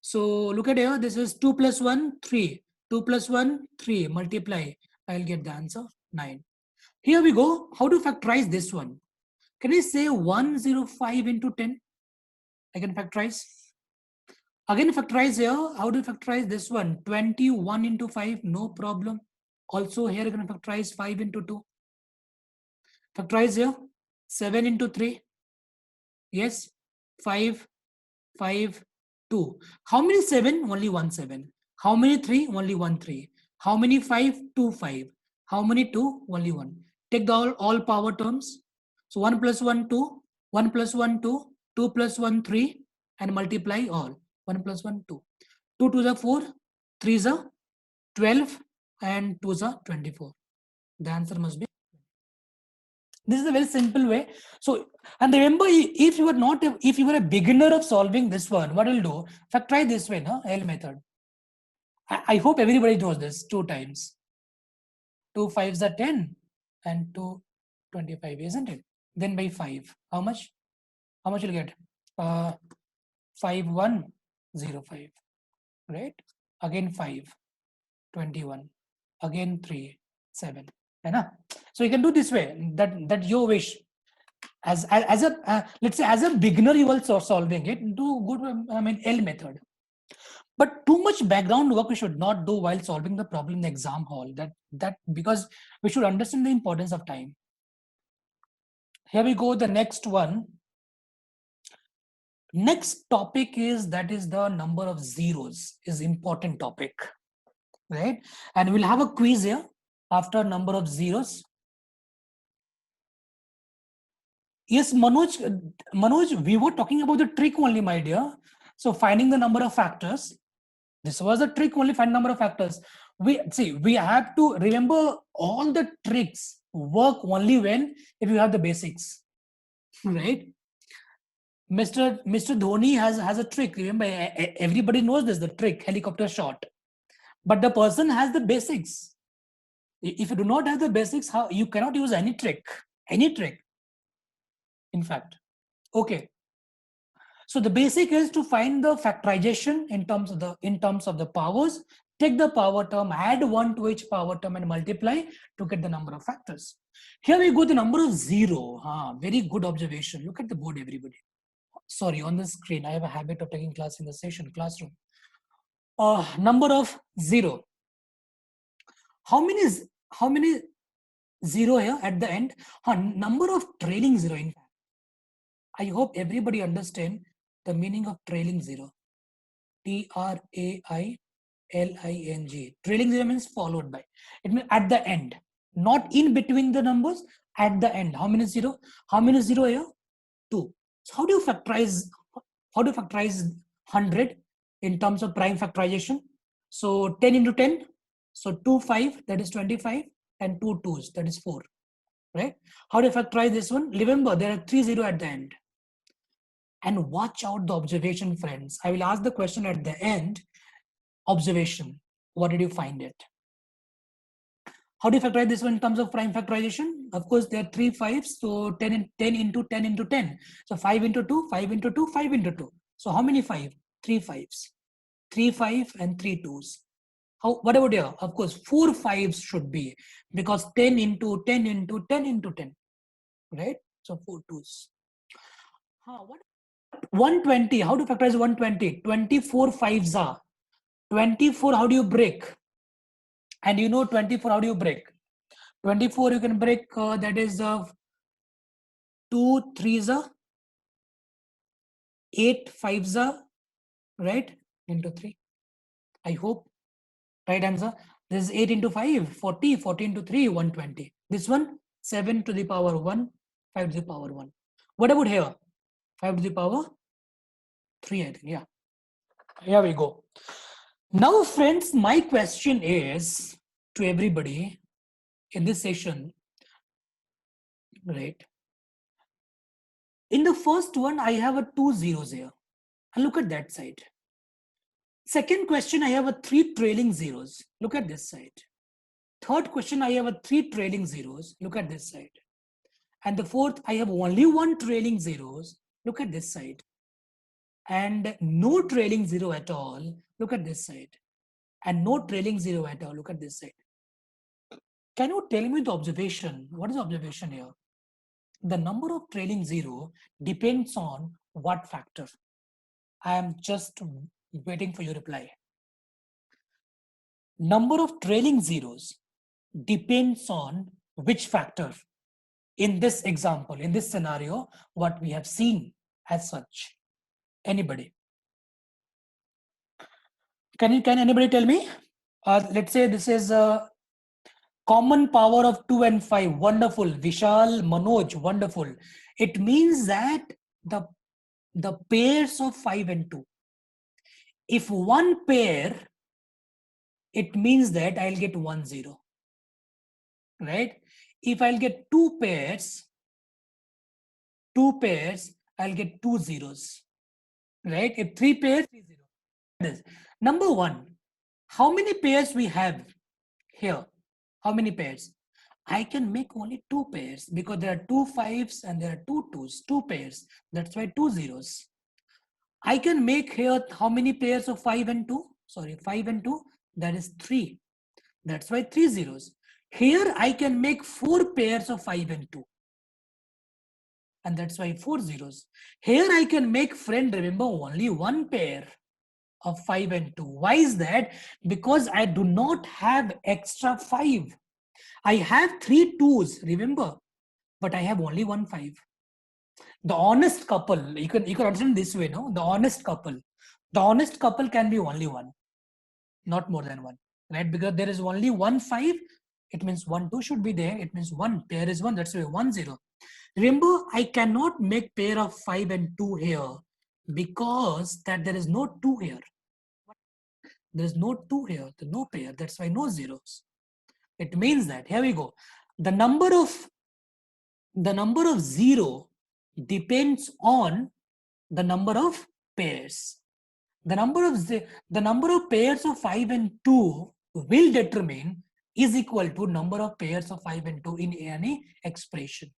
So look at here. This is 2 plus 1, 3. 2 plus 1, 3. Multiply. I'll get the answer 9. Here we go. How to factorize this one? Can I say 105 into 10? I can factorize. Again, factorize here. How do you factorize this one? 21 into 5, no problem. Also here you can factorize 5 into 2. Factorize here. 7 into 3. Yes. 5, 5, 2. How many 7? Only 1 7. How many 3? Only 1 3. How many 5? 2 5. How many 2? Only 1. Take the all power terms. So 1 plus 1, 2. 1 plus 1, 2. 2 plus 1, 3. And multiply all. 1 plus 1, 2. 2 to the 4. 3 is a 12. And 2 is a 24. The answer must be. This is a very simple way. So, and remember, if you were a beginner of solving this one, what will do? Factorize this way, L method. I hope everybody knows this 2 times. 2 5s are 10 and 2 25, isn't it? Then by 5. How much? How much you'll get? 5105. Right? Again 5. 21. Again 3. 7. So you can do this way. That your wish. As a let's say as a beginner you will solving it. Do good. L method. But too much background work we should not do while solving the problem in the exam hall. That because we should understand the importance of time. Here we go. The next one. Next topic is the number of zeros is important topic, right? And we'll have a quiz here after number of zeros. Yes, Manoj, we were talking about the trick only, my dear. So finding the number of factors. This was the trick only, find number of factors. We have to remember all the tricks work only if you have the basics, right? Mr. Dhoni has a trick. Remember, everybody knows this, the trick, helicopter shot. But the person has the basics. If you do not have the basics, how you cannot use any trick. In fact, okay. So the basic is to find the factorization in terms of the powers. Take the power term, add 1 to each power term, and multiply to get the number of factors. Here we go the number of 0. Very good observation. Look at the board, everybody. Sorry, on the screen. I have a habit of taking class in the classroom. Number of 0. How many 0 here at the end? Number of trailing 0. In fact, I hope everybody understand the meaning of trailing 0. TRAILING. Trailing 0 means followed by. It means at the end, not in between the numbers. At the end, how many 0? How many 0 here? 2. So how do you factorize 100 in terms of prime factorization? So 10 into 10. So 2 5, that is 25, and 2 2s, that is 4. Right? How do you factorize this one? Remember, there are 3 0 at the end. And watch out the observation, friends. I will ask the question at the end. Observation. What did you find it? How do you factorize this one in terms of prime factorization? Of course, there are 3 5s. So 10 into 10 into 10. So 5 into 2, 5 into 2, 5 into 2. So how many 5? 3 5s. 3 5 and 3 2s. What about here? Of course, 4 5s should be, because 10 into 10 into 10 into 10. Right? So 4 2s. What 120? How to factorize 120? 24 5s are. 24, how do you break? And 24, how do you break? 24 you can break, that is 2 3s, 8 5s, right? Into 3. I hope. Right answer. This is 8 into 5, 40, 40 into 3, 120. This one, 7 to the power 1, 5 to the power 1. What about here? 5 to the power 3, I think. Yeah. Here we go. Now, friends, my question is to everybody in this session, right? In the first one, I have a 2 zeros here. And look at that side. Second question, I have a 3 trailing zeros. Look at this side. Third question, I have a 3 trailing zeros. Look at this side. And the fourth, I have only 1 trailing zeros. Look at this side. And no trailing zero at all. Look at this side. And no trailing zero at all. Look at this side. Can you tell me the observation? What is the observation here? The number of trailing zero depends on what factor? I am just waiting for your reply. Number of trailing zeros depends on which factor? In this example, in this scenario, what we have seen as such. Anybody? Can anybody tell me? Let's say this is a common power of 2 and 5. Wonderful. Vishal, Manoj, wonderful. It means that the pairs of 5 and 2. If one pair, it means that I'll get 1 0. Right? If I'll get two pairs, I'll get 2 zeros. Right? If 3 pairs, 3 zeros. Number one, how many pairs we have here? How many pairs? I can make only 2 pairs because there are 2 5s and there are 2 2s, 2 pairs. That's why 2 zeros. I can make here how many pairs of 5 and 2? Sorry, 5 and 2, that is 3. That's why 3 zeros. Here I can make 4 pairs of 5 and 2. And that's why 4 zeros. Here I can make, friend, remember, only 1 pair of 5 and 2. Why is that? Because I do not have extra 5. I have 3 2s, remember, but I have only 1 5. The honest couple, you can understand this way, no? The honest couple can be only 1, not more than 1, right? Because there is only 1 5, it means 1 2 should be there. It means 1 pair is 1, that's why 1 0. Remember, I cannot make pair of 5 and 2 here because that there is no 2 here. There is no 2 here, no pair, that's why no zeros. It means that, here we go. The number of 0 depends on the number of pairs. The number of pairs of 5 and 2 will determine is equal to number of pairs of 5 and 2 in any expression.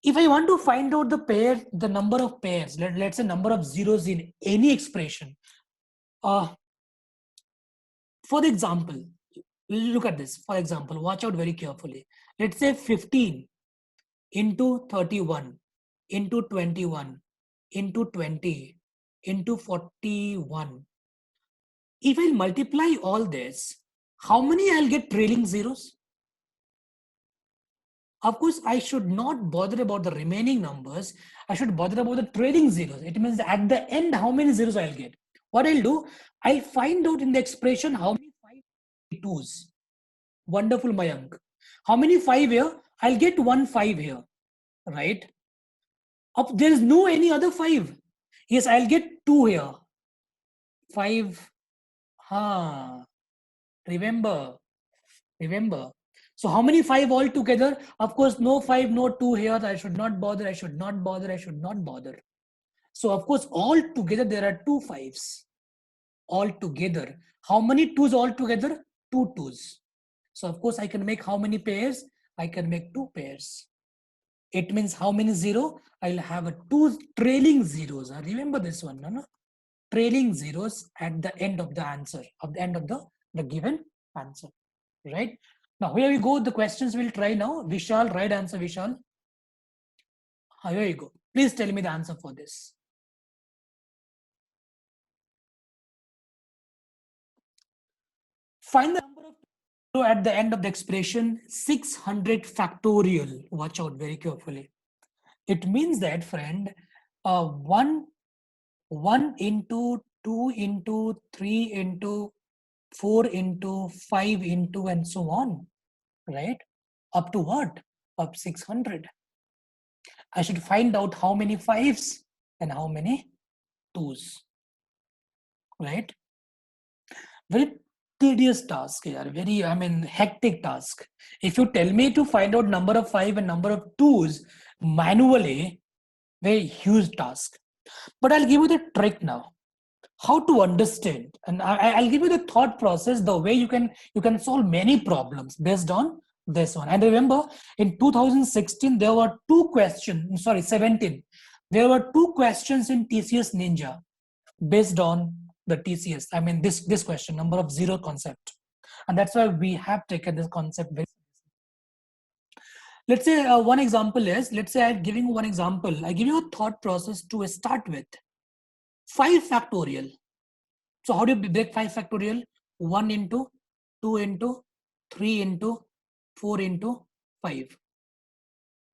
If I want to find out the number of pairs, let's say number of zeros in any expression. For the example, look at this. For example, watch out very carefully. Let's say 15 into 31 into 21 into 20 into 41. If I multiply all this, how many I'll get trailing zeros? Of course, I should not bother about the remaining numbers. I should bother about the trailing zeros. It means at the end, how many zeros I'll get. What I'll do, I'll find out in the expression how many 5 2s. Wonderful, Mayank. How many 5 here? I'll get 1 5 here, right? There is no any other 5. Yes, I'll get 2 here. 5. Remember. So how many 5 all together? Of course, no 5, no 2 here. I should not bother. So of course, all together there are 2 5s. All together. How many 2s all together? 2 2s. So of course, I can make how many pairs? I can make 2 pairs. It means how many 0? I'll have a 2 trailing zeros. Remember this one, no? Trailing zeros at the end of the answer, at the end of the given answer, right? Now, here we go. The questions we'll try now. Vishal, right answer, Vishal. Here you go. Please tell me the answer for this. Find the number of 2 at the end of the expression 600 factorial. Watch out very carefully. It means that, friend, 1 into 2 into 3 into 4 into 5 into and so on, right? Up to what? Up 600. I should find out how many 5s and how many 2s, right? Very tedious task here, very, hectic task. If you tell me to find out number of 5 and number of 2s manually, Very huge task. But I'll give you the trick now. How to understand, and I'll give you the thought process, the way you can solve many problems based on this one. And remember, in 2016 there were 17, there were 2 questions in TCS Ninja based on the TCS. I mean this question, number of zero concept, and that's why we have taken this concept very seriously. Let's say one example is, let's say I'm giving one example. I give you a thought process to start with. 5 factorial. So how do you break 5 factorial? 1 into 2 into 3 into 4 into 5.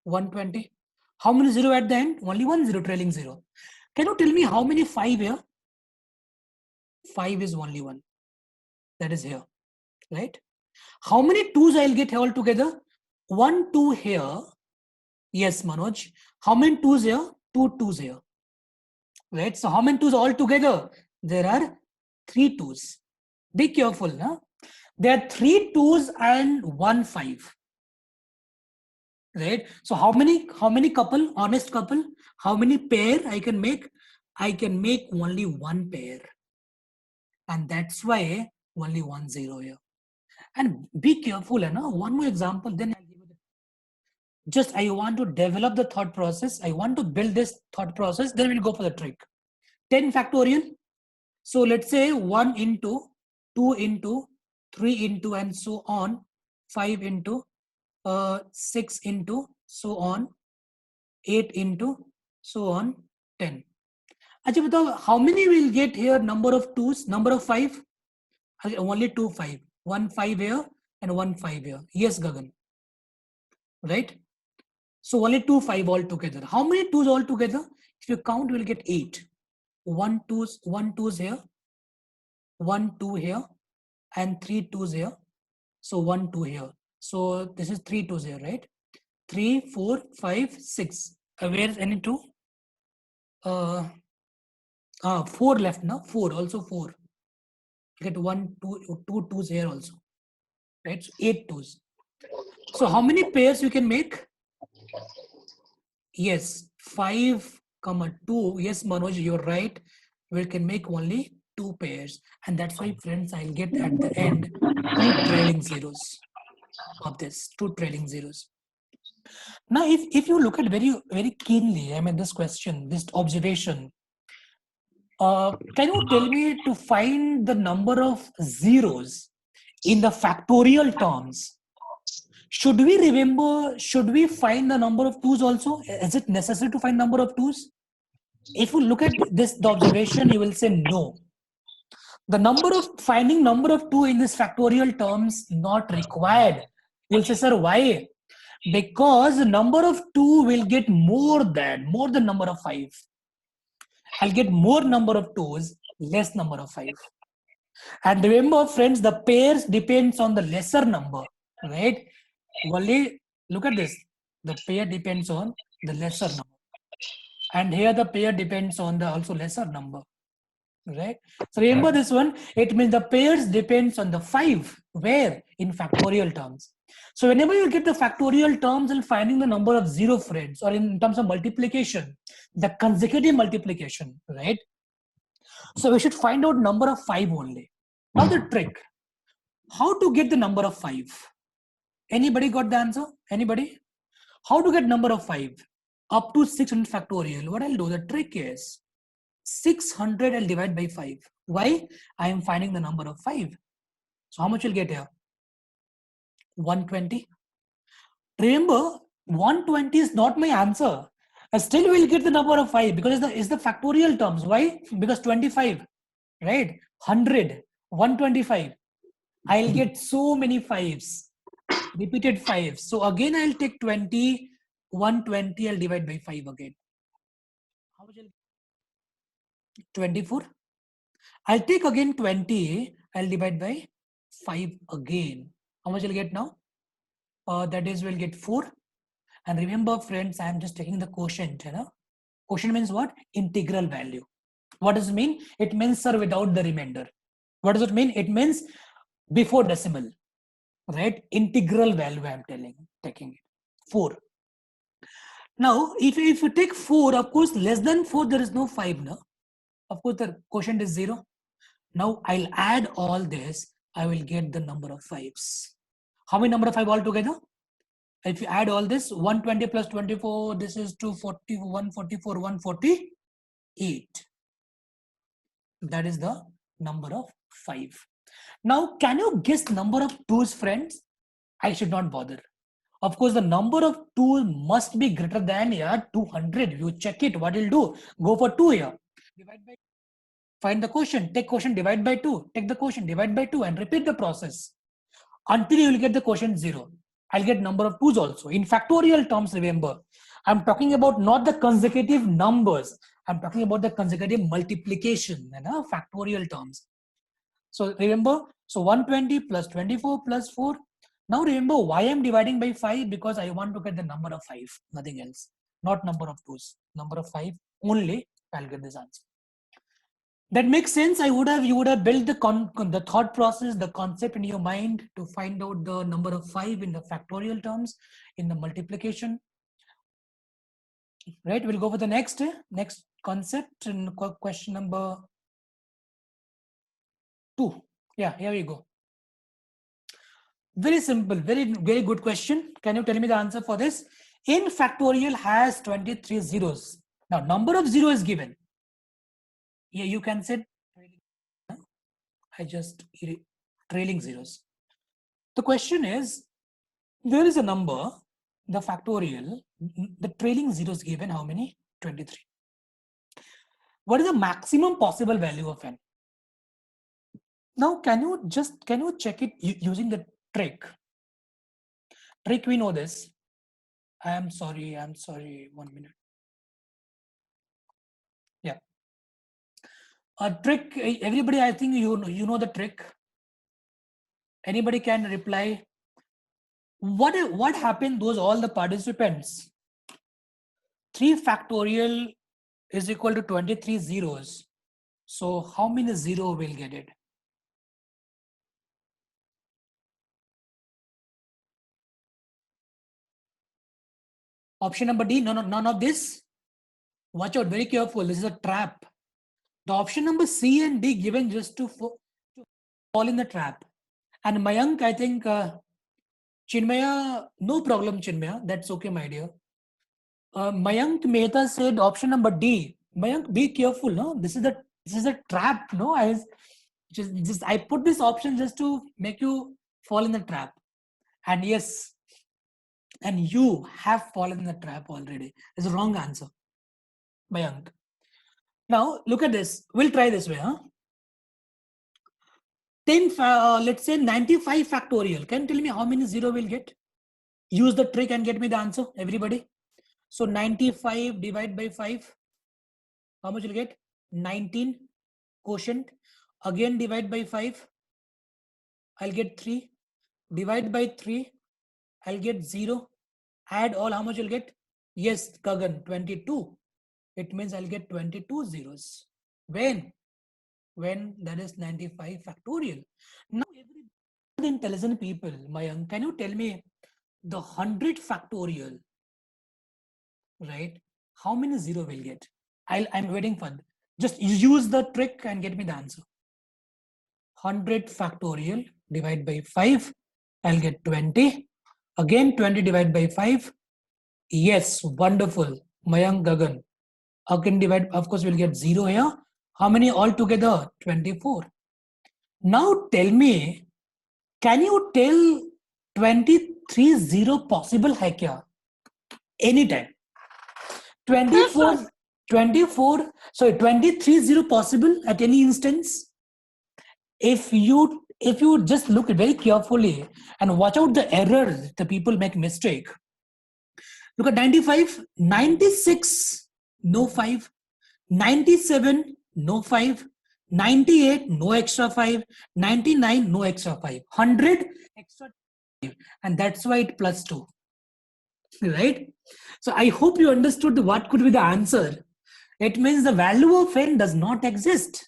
120. How many 0 at the end? Only 1 0, trailing 0. Can you tell me how many 5 here? 5 is only 1. That is here, right? How many 2s I'll get all together? 1 2 here. Yes, Manoj. How many 2s here? 2 2s here. Right? So how many 2s all together? There are 3 2s. Be careful, now. There are 3 2s and 1 5. Right? So how many couple, honest couple, how many pair I can make? I can make only 1 pair. And that's why only 1 0 here. And be careful, one more example, then I'll give you just I want to develop the thought process. I want to build this thought process, then we'll go for the trick. 10 factorial. So let's say 1 into 2 into 3 into and so on, 5 into 6 into so on, 8 into so on, 10. Achha, how many we'll get here? Number of 2s, number of 5? Only 2 5. 1 5 here and 1 5 here. Yes, Gagan. Right? So only 2 5 all together. How many 2s all together? If you count, we'll get 8. 1 2s here, 1 2 here, and 3 2s here. So 1 2 here. So this is 3 2s here, right? 3 4 5 6. Where is any 2? 4 left now. 4 also 4. Get 1 2 2s here also, right? So 8 2s. So how many pairs you can make? Yes, 5 comma 2. Yes, Manoj, you're right. We can make only 2 pairs, and that's why, friends, I'll get at the end 2 trailing zeros of this, 2 trailing zeros. Now if you look at very keenly, I mean this question, this observation, can you tell me to find the number of zeros in the factorial terms? Should we find the number of 2s also? Is it necessary to find number of 2s? If you look at this, the observation, you will say no. Finding number of 2 in this factorial terms not required. You'll say, sir, why? Because the number of 2 will get more than number of 5. I'll get more number of 2s, less number of 5. And remember, friends, the pairs depends on the lesser number, right? Only look at this. The pair depends on the lesser number. And here the pair depends on the also lesser number, right? So remember this one, it means the pairs depends on the 5, where? In factorial terms. So whenever you get the factorial terms and finding the number of 0, friends, or in terms of multiplication, the consecutive multiplication, right? So we should find out number of 5 only. Now the trick, how to get the number of 5? Anybody got the answer? Anybody? How to get number of 5? Up to 600 factorial. What I'll do, the trick is 600 I'll divide by 5. Why? I am finding the number of 5. So how much you'll get here? 120. Remember, 120 is not my answer. I still will get the number of 5 because it's the factorial terms. Why? Because 25, right? 100, 125. I'll get so many 5s, repeated 5s. So again, I'll take 20, 120, I'll divide by 5 again. How much? 24. I'll take again 20, I'll divide by 5 again. How much I'll get now? That is, we'll get 4. And remember, friends, I'm just taking the quotient. Quotient means what? Integral value. What does it mean? It means, sir, without the remainder. What does it mean? It means before decimal, right? Integral value I'm taking it. 4. Now, if you take 4, of course, less than 4, there is no 5. No? Of course, the quotient is 0. Now, I'll add all this. I will get the number of 5s. How many number of 5 altogether? If you add all this, 120 plus 24, this is 240, 144, 148. That is the number of 5. Now, can you guess number of 2's, friends? I should not bother. Of course, the number of 2 must be greater than 200. You check it. What you'll do? Go for 2 here. Divide by, find the quotient. Take quotient, divide by 2. Take the quotient, divide by 2, and repeat the process until you will get the quotient 0. I'll get number of 2's also. In factorial terms, remember, I'm talking about not the consecutive numbers. I'm talking about the consecutive multiplication in factorial terms. So remember, so 120 plus 24 plus 4. Now remember why I'm dividing by 5, because I want to get the number of 5, nothing else, not number of 2's, number of 5 only. I'll get this answer. That makes sense. You would have built the thought process, the concept in your mind to find out the number of 5 in the factorial terms, in the multiplication. Right, we'll go for the next concept in question number 2. Yeah, here we go. Very simple, very good question. Can you tell me the answer for this? In factorial has 23 zeros. Now, number of 0 is given. Here you can say, I just trailing zeros. The question is, there is a number, the factorial, the trailing zeros given, how many? 23. What is the maximum possible value of n? Now, can you check it using the trick? Trick, we know this. I'm sorry, 1 minute. Yeah. A trick, everybody, I think you know the trick. Anybody can reply. What happened, all the participants? 3 factorial is equal to 23 zeros. So how many 0 will get it? Option number D, none of this. Watch out, very careful. This is a trap. The option number C and D given just to fall in the trap. And Mayank, I think, Chinmaya, no problem, Chinmaya. That's okay, my dear. Mayank Mehta said option number D. Mayank, be careful, no? This is a trap, no? I put this option just to make you fall in the trap. And yes, and you have fallen in the trap already. It's a wrong answer, Mayank. Now look at this. We'll try this way, huh? 10, let's say 95 factorial. Can you tell me how many 0 will get? Use the trick and get me the answer, everybody. So 95 divided by 5. How much will get? 19 quotient. Again divide by 5. I'll get 3. Divide by 3. I'll get 0. Add all, how much will get? Yes, Kagan, 22. It means I'll get 22 zeros. When that is 95 factorial. Now, the intelligent people, Mayank, can you tell me the 100 factorial, right? How many 0 will get? I'm waiting for that. Just use the trick and get me the answer. 100 factorial divide by 5. I'll get 20. Again, 20 divided by 5. Yes, wonderful. Mayank, Gagan. Again, divide, of course, we'll get 0 here. How many altogether? 24. Now tell me, can you tell 23 0 possible hai kya? Anytime. 23 0 possible at any instance? If you just look very carefully and watch out the errors, the people make mistake. Look at 95, 96, no 5, 97, no 5, 98, no extra 5, 99, no extra 5, 100, extra 5, and that's why it plus 2, right? So I hope you understood what could be the answer. It means the value of n does not exist.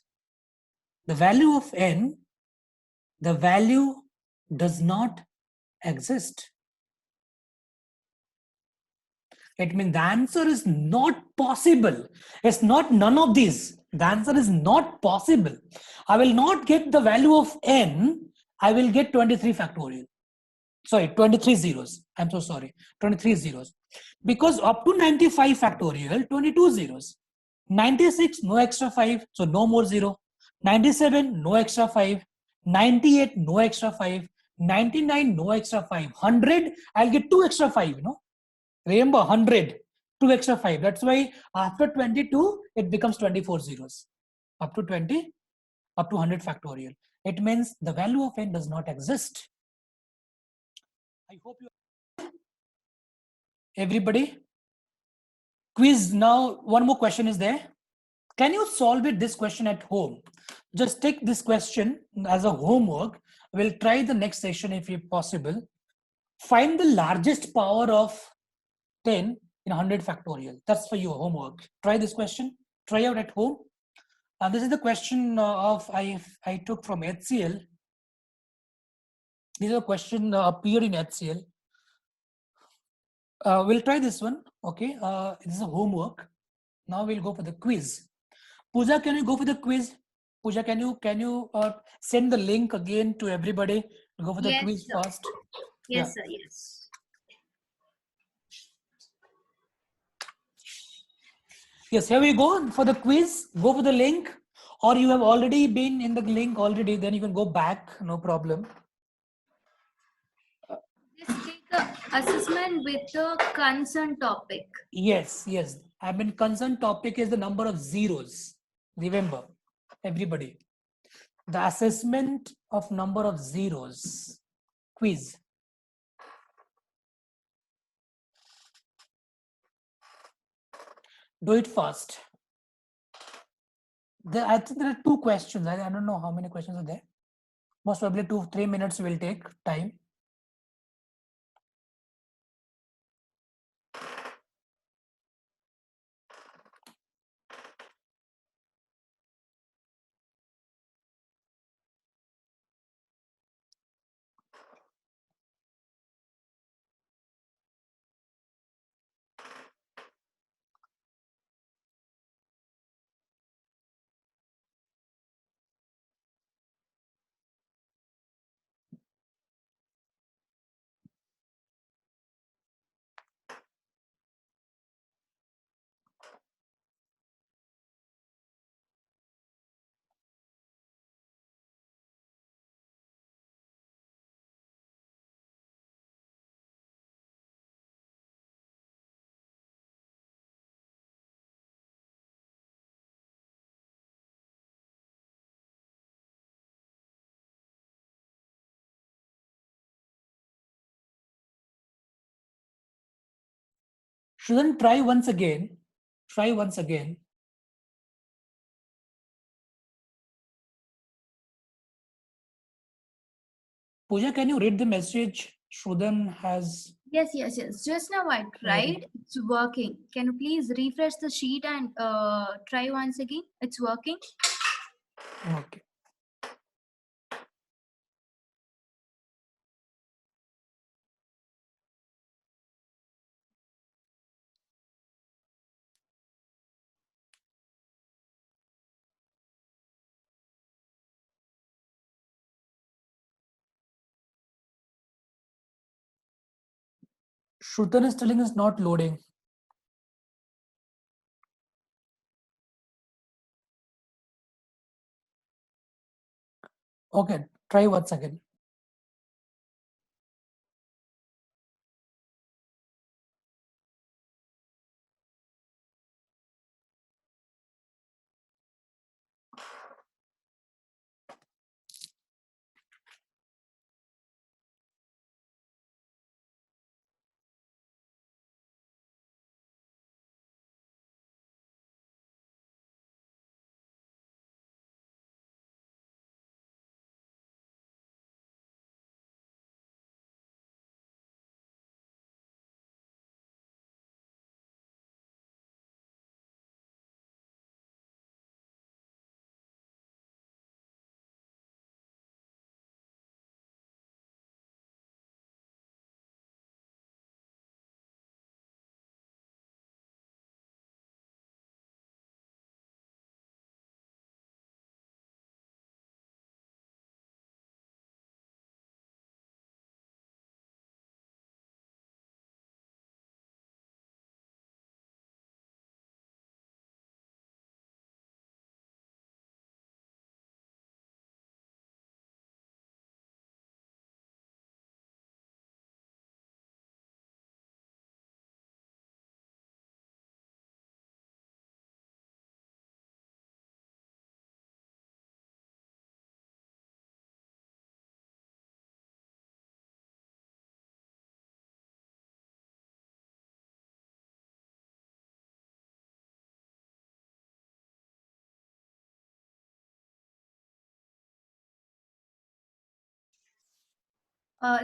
The value of n, the value does not exist. It means the answer is not possible. It's not none of these. The answer is not possible. I will not get the value of n. I will get 23 factorial. Sorry, 23 zeros. I'm so sorry. 23 zeros. Because up to 95 factorial, 22 zeros. 96, no extra 5, so no more 0. 97, no extra 5. 98, no extra 5. 99, no extra 5. 100, I'll get 2 extra 5, Remember, 100, 2 extra 5. That's why after 22, it becomes 24 zeros. Up to 20, up to 100 factorial. It means the value of n does not exist. I hope you... Everybody? Quiz now. One more question is there. Can you solve this question at home? Just take this question as a homework. We'll try the next session if possible. Find the largest power of 10 in 100 factorial. That's for your homework. Try this question. Try out at home. This is the question I took from HCL. This is a question appeared in HCL. We'll try this one. Okay. This is a homework. Now we'll go for the quiz. Pooja, can you go for the quiz? Pooja, can you send the link again to everybody to go for the quiz sir. first? Yes, sir. Yes. Yes, here we go for the quiz. Go for the link, or you have already been in the link already. Then you can go back. No problem. Just take a assessment with the concern topic. Yes. I mean, concern topic is the number of zeros. Remember, everybody. The assessment of number of zeros. Quiz. Do it fast. I think there are 2 questions. I don't know how many questions are there. Most probably 2-3 minutes will take time. Shouldn't try once again. Try once again. Pooja, can you read the message Shrudan has? Yes. Just now I tried. It's working. Can you please refresh the sheet and try once again? It's working. Okay. Shrudan is telling us not loading. Okay, try once again.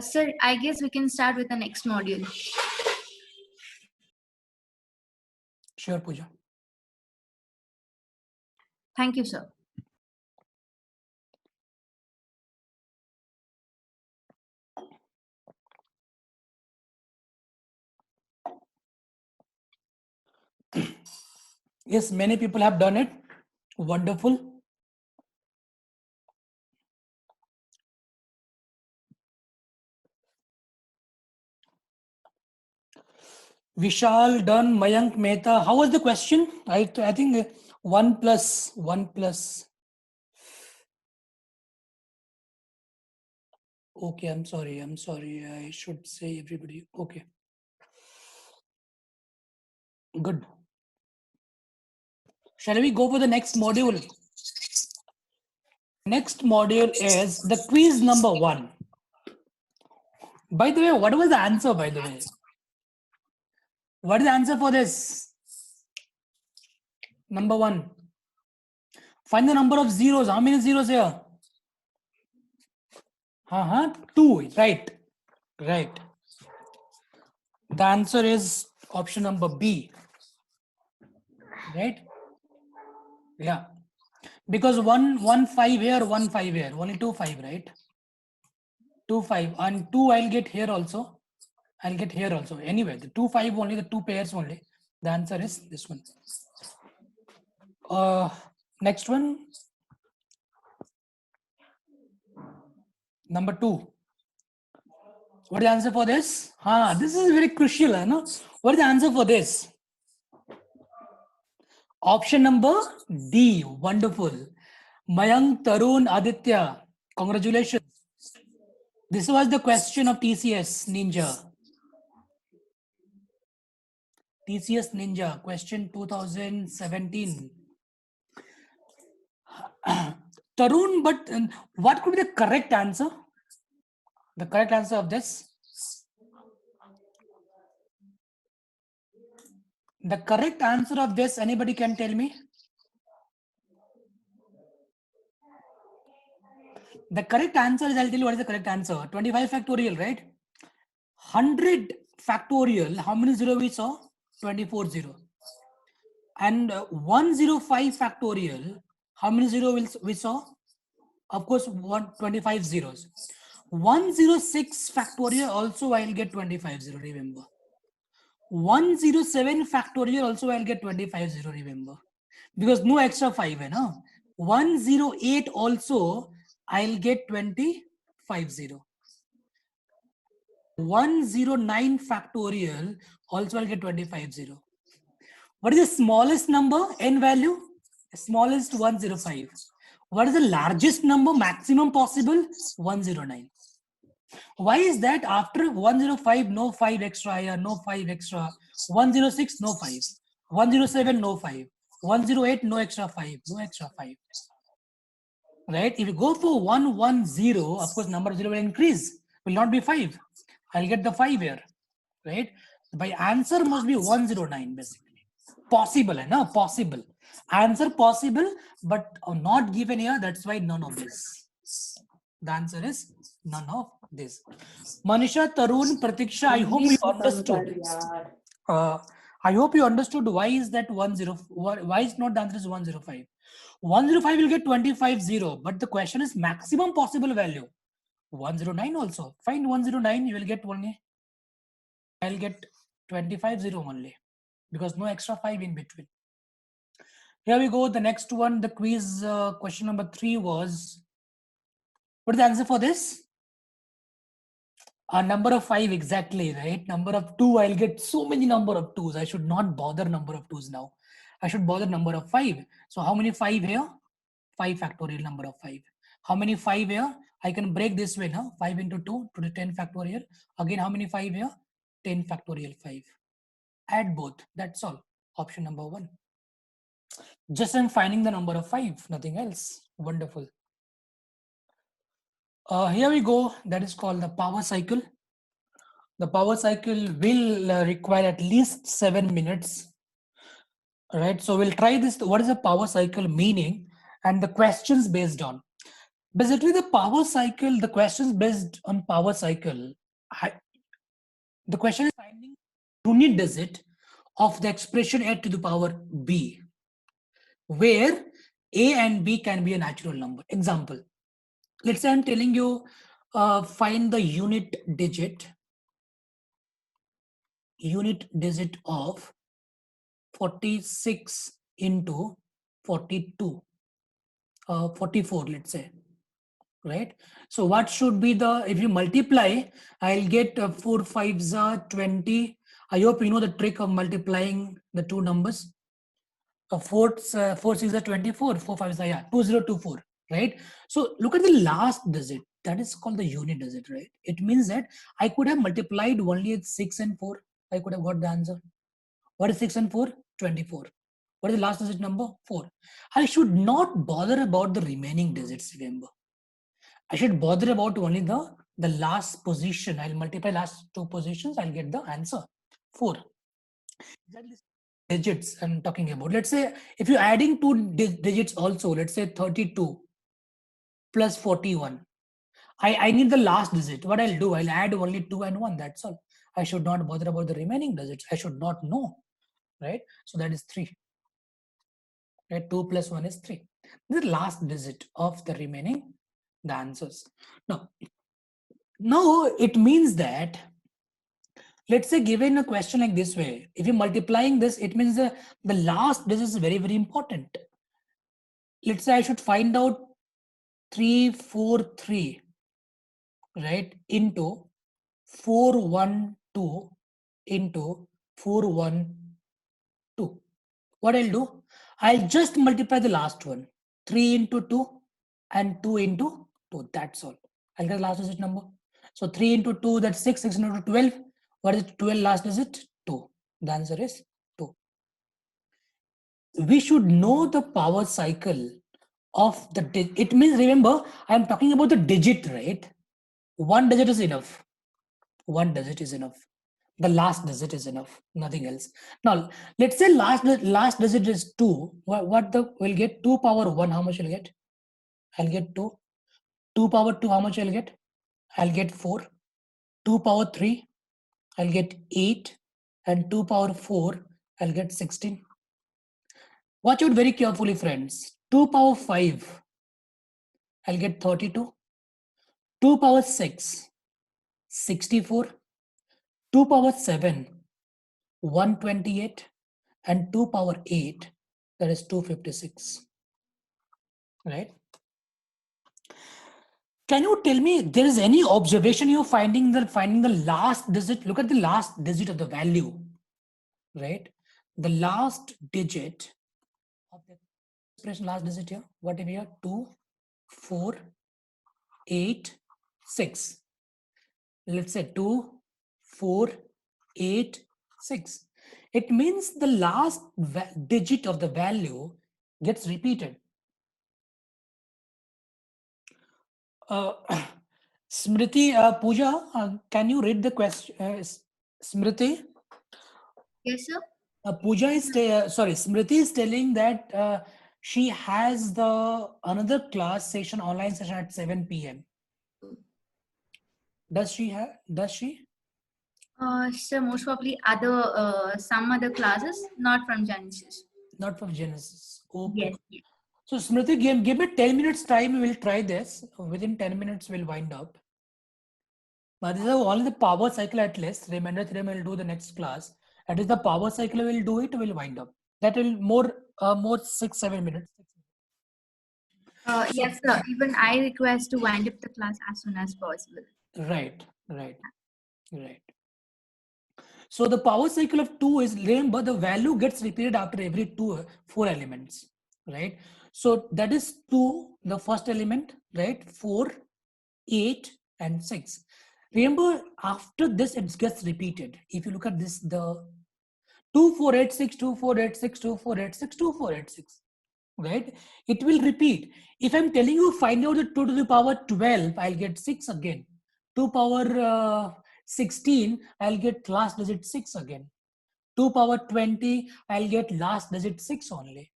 Sir, I guess we can start with the next module. Sure, Pooja. Thank you, sir. Yes, many people have done it. Wonderful. Vishal done, Mayank Mehta. How was the question? I think 1 plus 1 plus. Okay, I'm sorry. I should say everybody. Okay. Good. Shall we go for the next module? Next module is the quiz number 1. By the way, what was the answer, by the way? What is the answer for this? Number 1. Find the number of zeros. How many zeros here? 2, right? Right. The answer is option number B. Right? Yeah. Because 1 5 here, 1 5 here. Only 2 5, right? 2 5 and 2 I'll get here also. I'll get here also. Anyway, the 2 5 only, the 2 pairs only. The answer is this one. Next one. Number 2. What is the answer for this? This is very crucial, no? What is the answer for this? Option number D. Wonderful. Mayank, Tarun, Aditya. Congratulations. This was the question of TCS Ninja. TCS Ninja, question 2017. Tarun, but what could be the correct answer? The correct answer of this? The correct answer of this, anybody can tell me? The correct answer is, I'll tell you what is the correct answer. 25 factorial, right? 100 factorial, how many 0 we saw? 24 0. And 105 factorial, how many 0 we saw? Of course, 25 zeros. 106 factorial also I'll get 25 0, remember. 107 factorial also I'll get 25 0, remember. Because no extra 5, no? 108 also I'll get 25 0. 109 factorial also I'll get 25 0. What is the smallest number, n value? Smallest 105. What is the largest number, maximum possible? 109. Why is that? After 105, no 5 extra here, no 5 extra. 106, no 5. 107, no 5. 108, no extra 5, no extra 5. Right? If you go for 110, of course, number of 0 will increase, will not be 5. I'll get the 5 here. Right? By answer must be 109, basically. Possible, no? Possible. Answer possible, but not given here. That's why none of this. The answer is none of this. Manisha, Tarun, Pratiksha, I hope you understood. I hope you understood why is that 10. Why is not the answer is 105? 105 will get 25 0, but the question is maximum possible value. 109 also. Find 109, you will get only. I'll get 25 0 only, because no extra 5 in between. Here we go. The next one, the quiz question number 3 was, what is the answer for this? A number of 5, exactly, right? Number of 2, I'll get so many number of 2s. I should not bother number of 2s now. I should bother number of 5. So how many 5 here? 5 factorial, number of 5. How many 5 here? I can break this way now. 5 into 2 to the 10 factorial. Again, how many 5 here? 10 factorial 5. Add both. That's all. Option number 1. Just I'm finding the number of 5, nothing else. Wonderful. Here we go. That is called the power cycle. The power cycle will require at least 7 minutes. All right. So we'll try this. What is a power cycle meaning? And the questions based on. Basically, the power cycle, the questions based on power cycle, the question is finding unit digit of the expression a to the power b, where a and b can be a natural number. Example, let's say I'm telling you, find the unit digit of 46 into 42, 44, let's say, right? So what should be the, if you multiply, I'll get 4 5s are 20. I hope you know the trick of multiplying the two numbers. 4 6 are 24, 4 5s are, yeah, 2024, right? So look at the last digit, that is called the unit digit, right? It means that I could have multiplied only at 6 and 4, I could have got the answer. What is 6 and 4? 24. What is the last digit number? 4. I should not bother about the remaining digits, remember. I should bother about only the last position. I'll multiply last two positions, I'll get the answer. 4. Exactly. Digits I'm talking about. Let's say if you're adding two digits also, let's say 32 plus 41. I need the last digit. What I'll do, I'll add only 2 and 1. That's all. I should not bother about the remaining digits. I should not know, right? So that is 3. Right? 2 plus 1 is 3. The last digit of the remaining the answers. Now it means that, let's say given a question like this way, if you're multiplying this, it means the last digit is very, very important. Let's say I should find out 343, right, into 412 into 412. What I'll do, I'll just multiply the last one. 3 into 2 and 2 into 2. That's all. I'll get the last digit number. So 3 into 2, that's 6. 6 into 12. What is 12 last digit? 2. The answer is 2. We should know the power cycle of the digit. It means, remember, I'm talking about the digit, right? One digit is enough. One digit is enough. The last digit is enough, nothing else. Now, let's say last digit is 2. We'll get 2 power 1. How much will get? I'll get 2. 2 power 2, how much I'll get? I'll get 4. 2 power 3, I'll get 8. And 2 power 4, I'll get 16. Watch out very carefully, friends. 2 power 5, I'll get 32. 2 power 6, 64. 2 power 7, 128. And 2 power 8, that is 256. Right? Can you tell me there is any observation you're finding the last digit? Look at the last digit of the value, right? The last digit of the expression, last digit here. What we have? 2, 4, 8, 6. Let's say 2, 4, 8, 6. It means the last digit of the value gets repeated. Smriti, Pooja, can you read the question? Smriti? Yes, sir. Pooja is, sorry, Smriti is telling that she has the another class session, online session at 7 p.m. Does she? So most probably some other classes, not from Genesis. Not from Genesis. Okay. Yes. Yes. So Smriti, give me 10 minutes time. We'll try this. Within 10 minutes, we'll wind up. But this is only the power cycle at least. Remainder theorem we'll do the next class. At least the power cycle we'll do it. We'll wind up. That will more 6-7 minutes. Yes, sir. Even I request to wind up the class as soon as possible. Right. So the power cycle of 2 is, remember, the value gets repeated after every 4 elements, right? So that is 2, the first element, right? 4, 8, and 6. Remember, after this, it gets repeated. If you look at this, the 2486, 2486, 2486, 2486, right? It will repeat. If I'm telling you find out the 2 to the power 12, I'll get 6 again. 2 power 16, I'll get last digit 6 again. 2 power 20, I'll get last digit 6 only,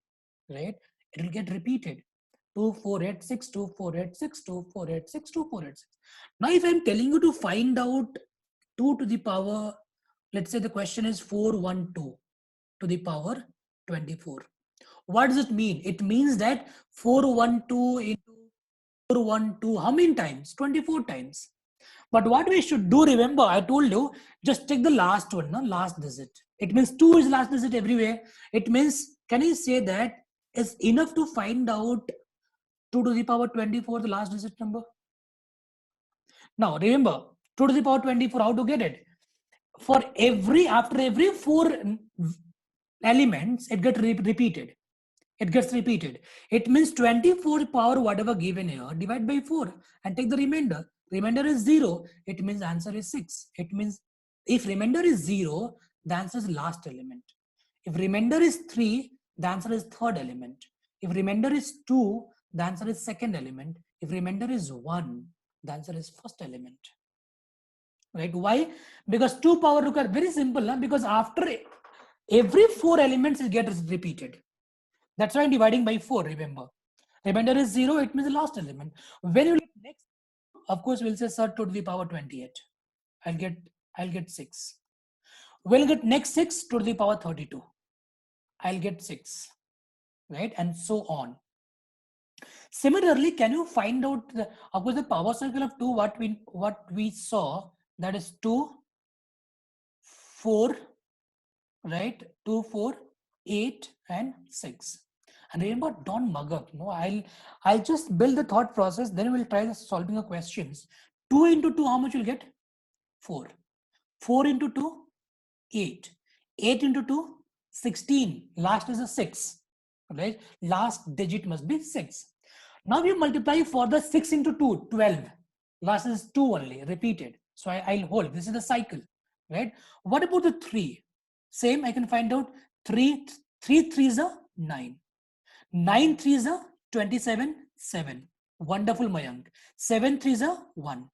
right? It will get repeated. 2486, 2486, 2486, 2486. Now, if I'm telling you to find out 2 to the power, let's say the question is 412 to the power 24. What does it mean? It means that 412 into 412, how many times? 24 times. But what we should do, remember, I told you, just take the last one, no? Last digit. It means 2 is last digit everywhere. It means, can you say that is enough to find out 2 to the power 24, the last digit number? Now, remember, 2 to the power 24, how to get it? For every, after every 4 elements, it gets repeated. It gets repeated. It means 24 power whatever given here, divide by 4 and take the remainder. Remainder is 0. It means the answer is 6. It means if remainder is 0, the answer is last element. If remainder is 3, the answer is third element. If remainder is 2, the answer is second element. If remainder is 1, the answer is first element. Right? Why? Because 2 power require, very simple, huh? Because after every 4 elements it gets repeated. That's why I'm dividing by 4, remember. Remainder is 0, it means the last element. When you next, of course, we'll say sir 2 to the power 28. I'll get 6. We'll get next 6 to the power 32. I'll get 6. Right? And so on. Similarly, can you find out the, of course, the power circle of 2, what we saw, that is 2, 4, right? 2, 4, 8 and 6. And remember, don't mug up. No, I'll just build the thought process, then we'll try solving the questions. 2 into 2, how much you'll get? 4. 4 into 2, 8. 8 into 2, 16. Last is a 6. Right? Last digit must be 6. Now you multiply for the 6 into 2, 12. Last is 2 only, repeated. So I'll hold. This is the cycle. Right? What about the 3? Same, I can find out 3 3s are 9. 9 3s are 27, 7. Wonderful, Mayank. 7 3s are 1.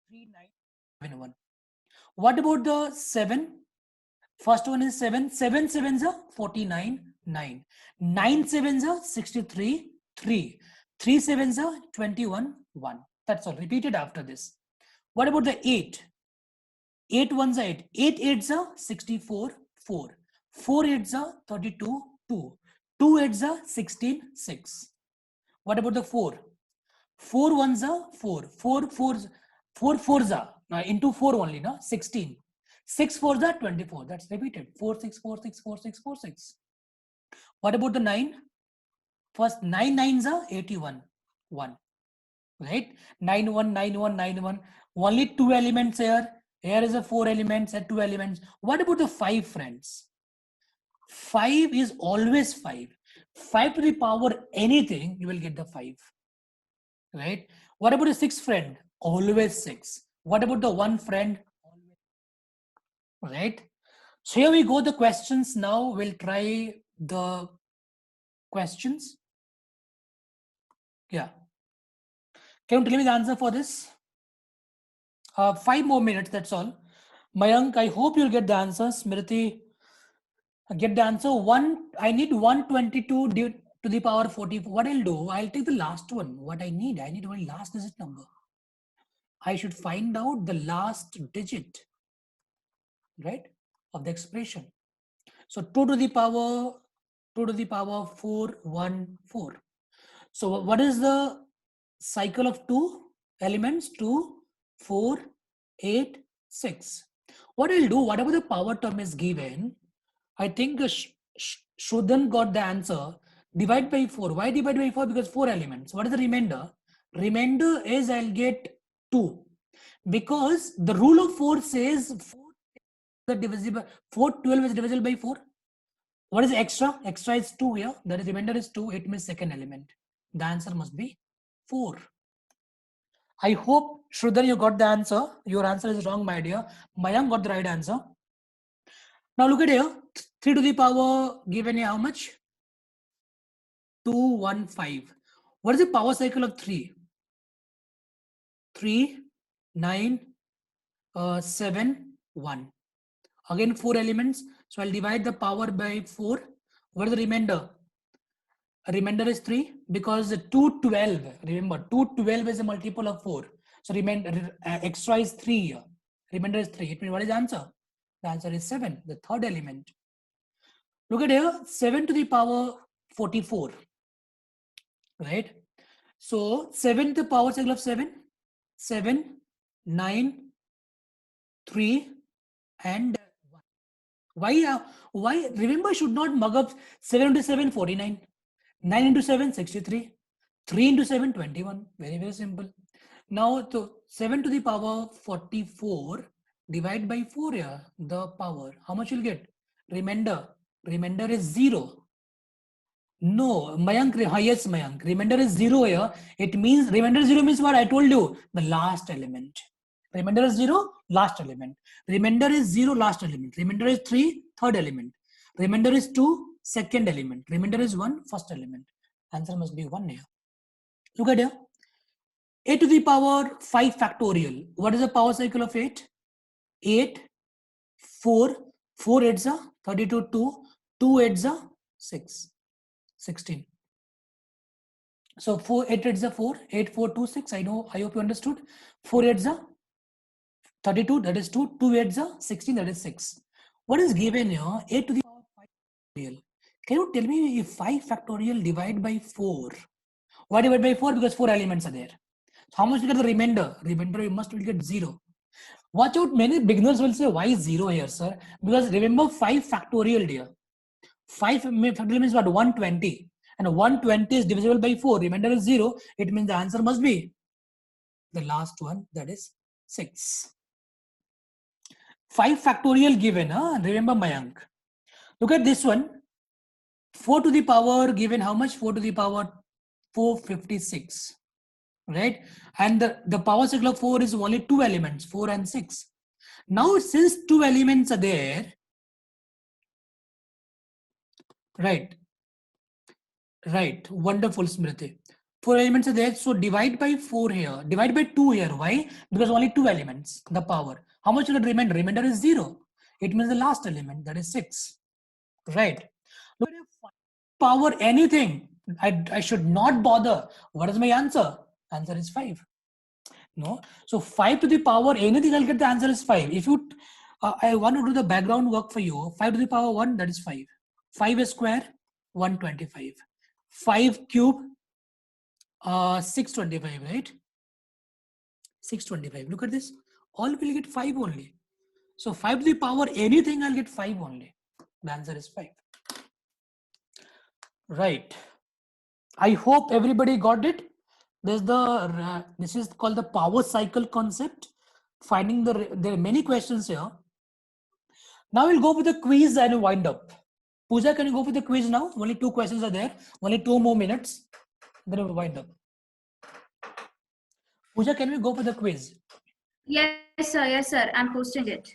3 9 7 1. What about the 7? First one is 7. 7 7s are 49, 9. 9 7s are 63, 3. 3 7s are 21, 1. That's all. Repeated after this. What about the 8? 8 1s are 8. 8 8s are 64, 4. 4 8s are 32, 2. 2 8s are 16, 6. What about the 4? 4 1s are 4. 4 4s, 4 4s are into 4 only, no? 16. 6 4s are 24. That's repeated. 4 6 4 6 4 6 4 6. What about the 9? First 9 9s are 81, 1. Right? 9 1 9 1 9 1. Only 2 elements here. Here is a 4 elements and 2 elements. What about the 5, friends? 5 is always 5. 5 to the power anything, you will get the 5. Right? What about the 6 friend? Always 6. What about the 1 friend? Right? So here we go, the questions now. We'll try the questions. Yeah. Can you tell me the answer for this? 5 more minutes, that's all. Mayank, I hope you'll get the answer. Smriti, get the answer. I need 122 to the power 44. What I'll do, I'll take the last one. What I need only last digit number. I should find out the last digit, right, of the expression. So 2 to the power 414. So what is the cycle of 2 elements? 2, 4, 8, 6. What I'll do, whatever the power term is given, I think Shrudan got the answer. Divide by 4. Why divide by 4? Because 4 elements. What is the remainder? Remainder is I'll get 2. Because the rule of 4 says 412 is divisible by 4. What is extra? Extra is 2 here. The remainder is 2. It means second element. The answer must be 4. I hope, Shrudan, you got the answer. Your answer is wrong, my dear. Mayank got the right answer. Now look at here. 3 to the power given here how much? 215. What is the power cycle of 3? 3, 9, 7, 1. Again 4 elements. So I'll divide the power by 4. What is the remainder? Remainder is 3 because 212, remember 212 is a multiple of 4. So remainder extra is 3 here. Remainder is 3. It means what is the answer? The answer is 7, the third element. Look at here, 7 to the power 44, right? So 7 to the power cycle of 7, 7, 9, 3, and 1. Why? Remember, should not mug up 7 into 7, 49. 9 into 7, 63. 3 into 7, 21. Very, very simple. Now, 7 to the power 44 divide by 4 here, the power. How much you'll get? Remainder. Remainder is 0. No, Mayank, yes, Mayank. Remainder is 0 here. It means, remainder 0 means what? I told you, the last element. Remainder is 0, last element. Remainder is 0, last element. Remainder is 3, third element. Remainder is 2, second element. Remainder is 1, first element. Answer must be 1 here. Look at here. 8 to the power 5 factorial. What is the power cycle of 8? 8, 4, 4 8s are 32, 2, 2 8s are 6, 16. So 4 8 8s are 4, 8 4 2 6. I hope you understood. 4 8s are 32, that is 2, 2 8s are 16, that is 6. What is given here? 8 to the power 5 factorial. Can you tell me if 5 factorial divide by 4? Why divide by 4? Because 4 elements are there. So how much you get the remainder? Remainder you must will get 0. Watch out, many beginners will say, why 0 here, sir? Because remember 5 factorial here. 5 factorial means what? 120. And 120 is divisible by 4. Remainder is 0. It means the answer must be the last one, that is 6. 5 factorial given, huh? Remember Mayank. Look at this one. 4 to the power given how much? 4 to the power 456. Right? And the power cycle of 4 is only 2 elements, 4 and 6. Now, since 2 elements are there, right? Right. Wonderful, Smriti. 4 elements are there. So divide by 4 here. Divide by 2 here. Why? Because only 2 elements, the power. How much will it remainder? Remainder is 0. It means the last element, that is 6. Right. Look at if power anything. I should not bother. What is my answer? Answer is 5. No. So 5 to the power anything, I'll get the answer is 5. If you, I want to do the background work for you. 5 to the power 1, that is 5. 5 square, 125. 5 cube, 625, right? 625. Look at this. All will get 5 only. So 5 to the power anything, I'll get 5 only. The answer is 5. Right. I hope everybody got it. There's the this is called the power cycle concept. Finding there are many questions here. Now we'll go with the quiz and wind up. Pooja, can you go with the quiz now? Only 2 questions are there. Only 2 more minutes. Then we'll wind up. Pooja, can we go for the quiz? Yes, sir. Yes, sir. I'm posting it.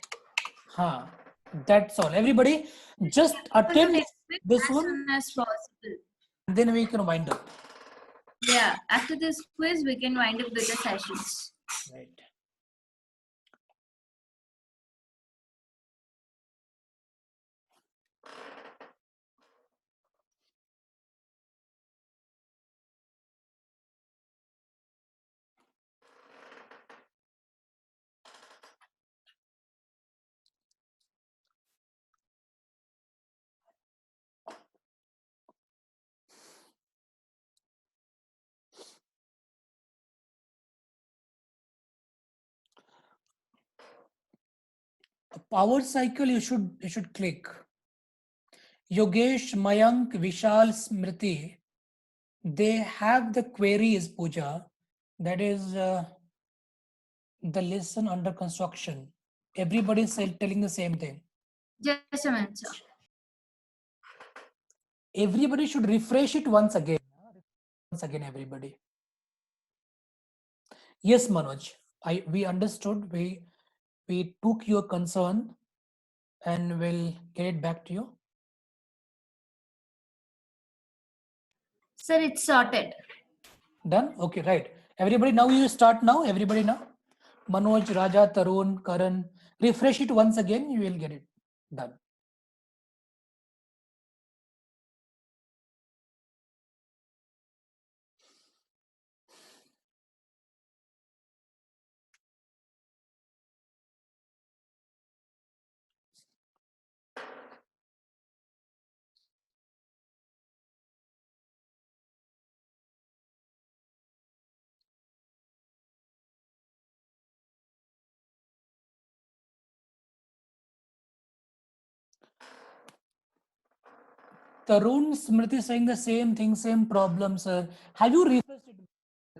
That's all. Everybody, just attend this as one. soon as possible. Then we can wind up. Yeah. After this quiz, we can wind up with the sessions. Right. A power cycle you should click. Yogesh, Mayank, Vishal, Smriti, they have the queries, Pooja. That is the lesson under construction. Everybody is telling the same thing. Just a minute, sir. Everybody should refresh it once again. Once again, everybody. Yes, Manoj. We understood. We took your concern and we'll get it back to you. Sir, it's sorted. Done? Okay, right. Everybody now you start now. Everybody now. Manoj, Raja, Tarun, Karan. Refresh it once again. You will get it done. Tarun, Smriti saying the same thing, same problem, sir. Have you refreshed it?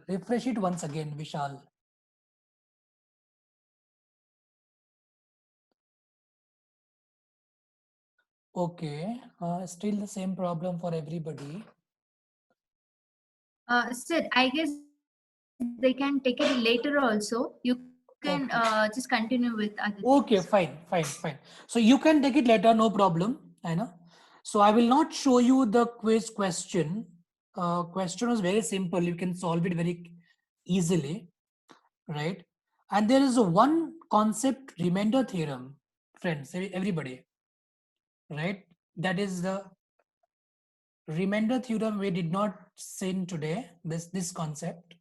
Refresh it once again, Vishal. Okay, still the same problem for everybody. Sid, I guess they can take it later also. You can just continue with other things. Okay, fine. So you can take it later, no problem. I know. So I will not show you the quiz question. Question was very simple. You can solve it very easily, right? And there is a one concept remainder theorem, friends, everybody, right? That is the remainder theorem we did not see today, this concept,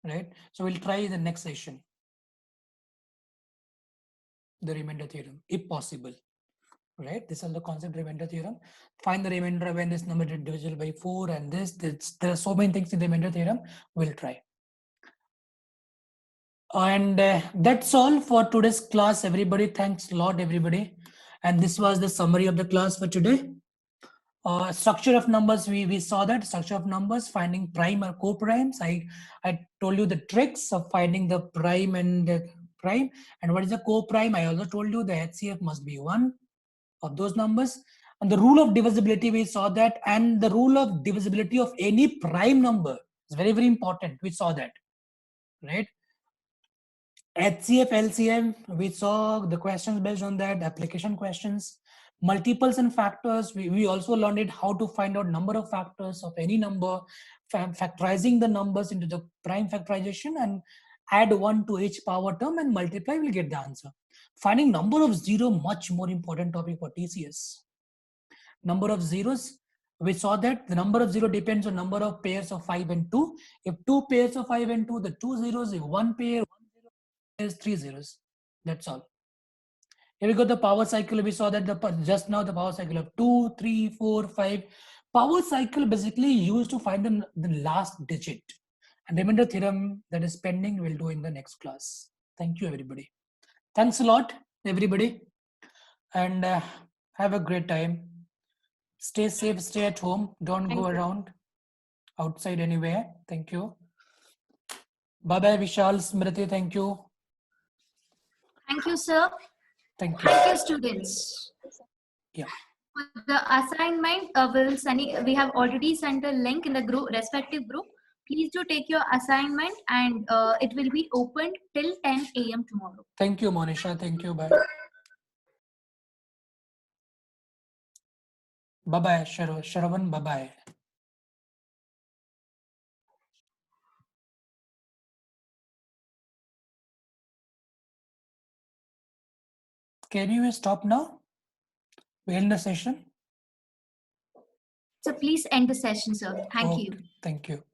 right? So we'll try the next session, the remainder theorem, if possible, right? This is the concept remainder theorem. Find the remainder when this number is divisible by 4 and this, there are so many things in the remainder theorem. We'll try. And that's all for today's class, everybody. Thanks a lot, everybody. And this was the summary of the class for today. Structure of numbers, we saw that structure of numbers, finding prime or co-primes. I told you the tricks of finding the prime and prime. And what is the co-prime? I also told you the HCF must be 1 of those numbers. And the rule of divisibility, we saw that. And the rule of divisibility of any prime number is very, very important. We saw that, right? HCF, LCM, we saw the questions based on that, application questions, multiples and factors. We also learned it how to find out number of factors of any number, factorizing the numbers into the prime factorization and add 1 to each power term and multiply, we'll get the answer. Finding number of zero, much more important topic for TCS. Number of zeros, we saw that the number of zero depends on number of pairs of 5 and 2. If 2 pairs of 5 and 2, the 2 zeros, if 1 pair, is 3 zeros. That's all. Here we got the power cycle. We saw that just now the power cycle of 2, 3, 4, 5. Power cycle basically used to find the last digit. And remainder theorem that is pending we'll do in the next class. Thank you, everybody. Thanks a lot, everybody. And have a great time. Stay safe, stay at home. Don't go around outside anywhere. Thank you. Bye-bye, Vishal, Smriti. Thank you. Thank you, sir. Thank you. Thank you, students. Yeah. For the assignment, we have already sent a link in the group, respective group. Please do take your assignment, and it will be opened till 10 a.m. tomorrow. Thank you, Monisha. Thank you. Bye. Bye-bye, Sharavan. Bye-bye. Can you stop now? We end the session. So please end the session, sir. Thank you. Thank you.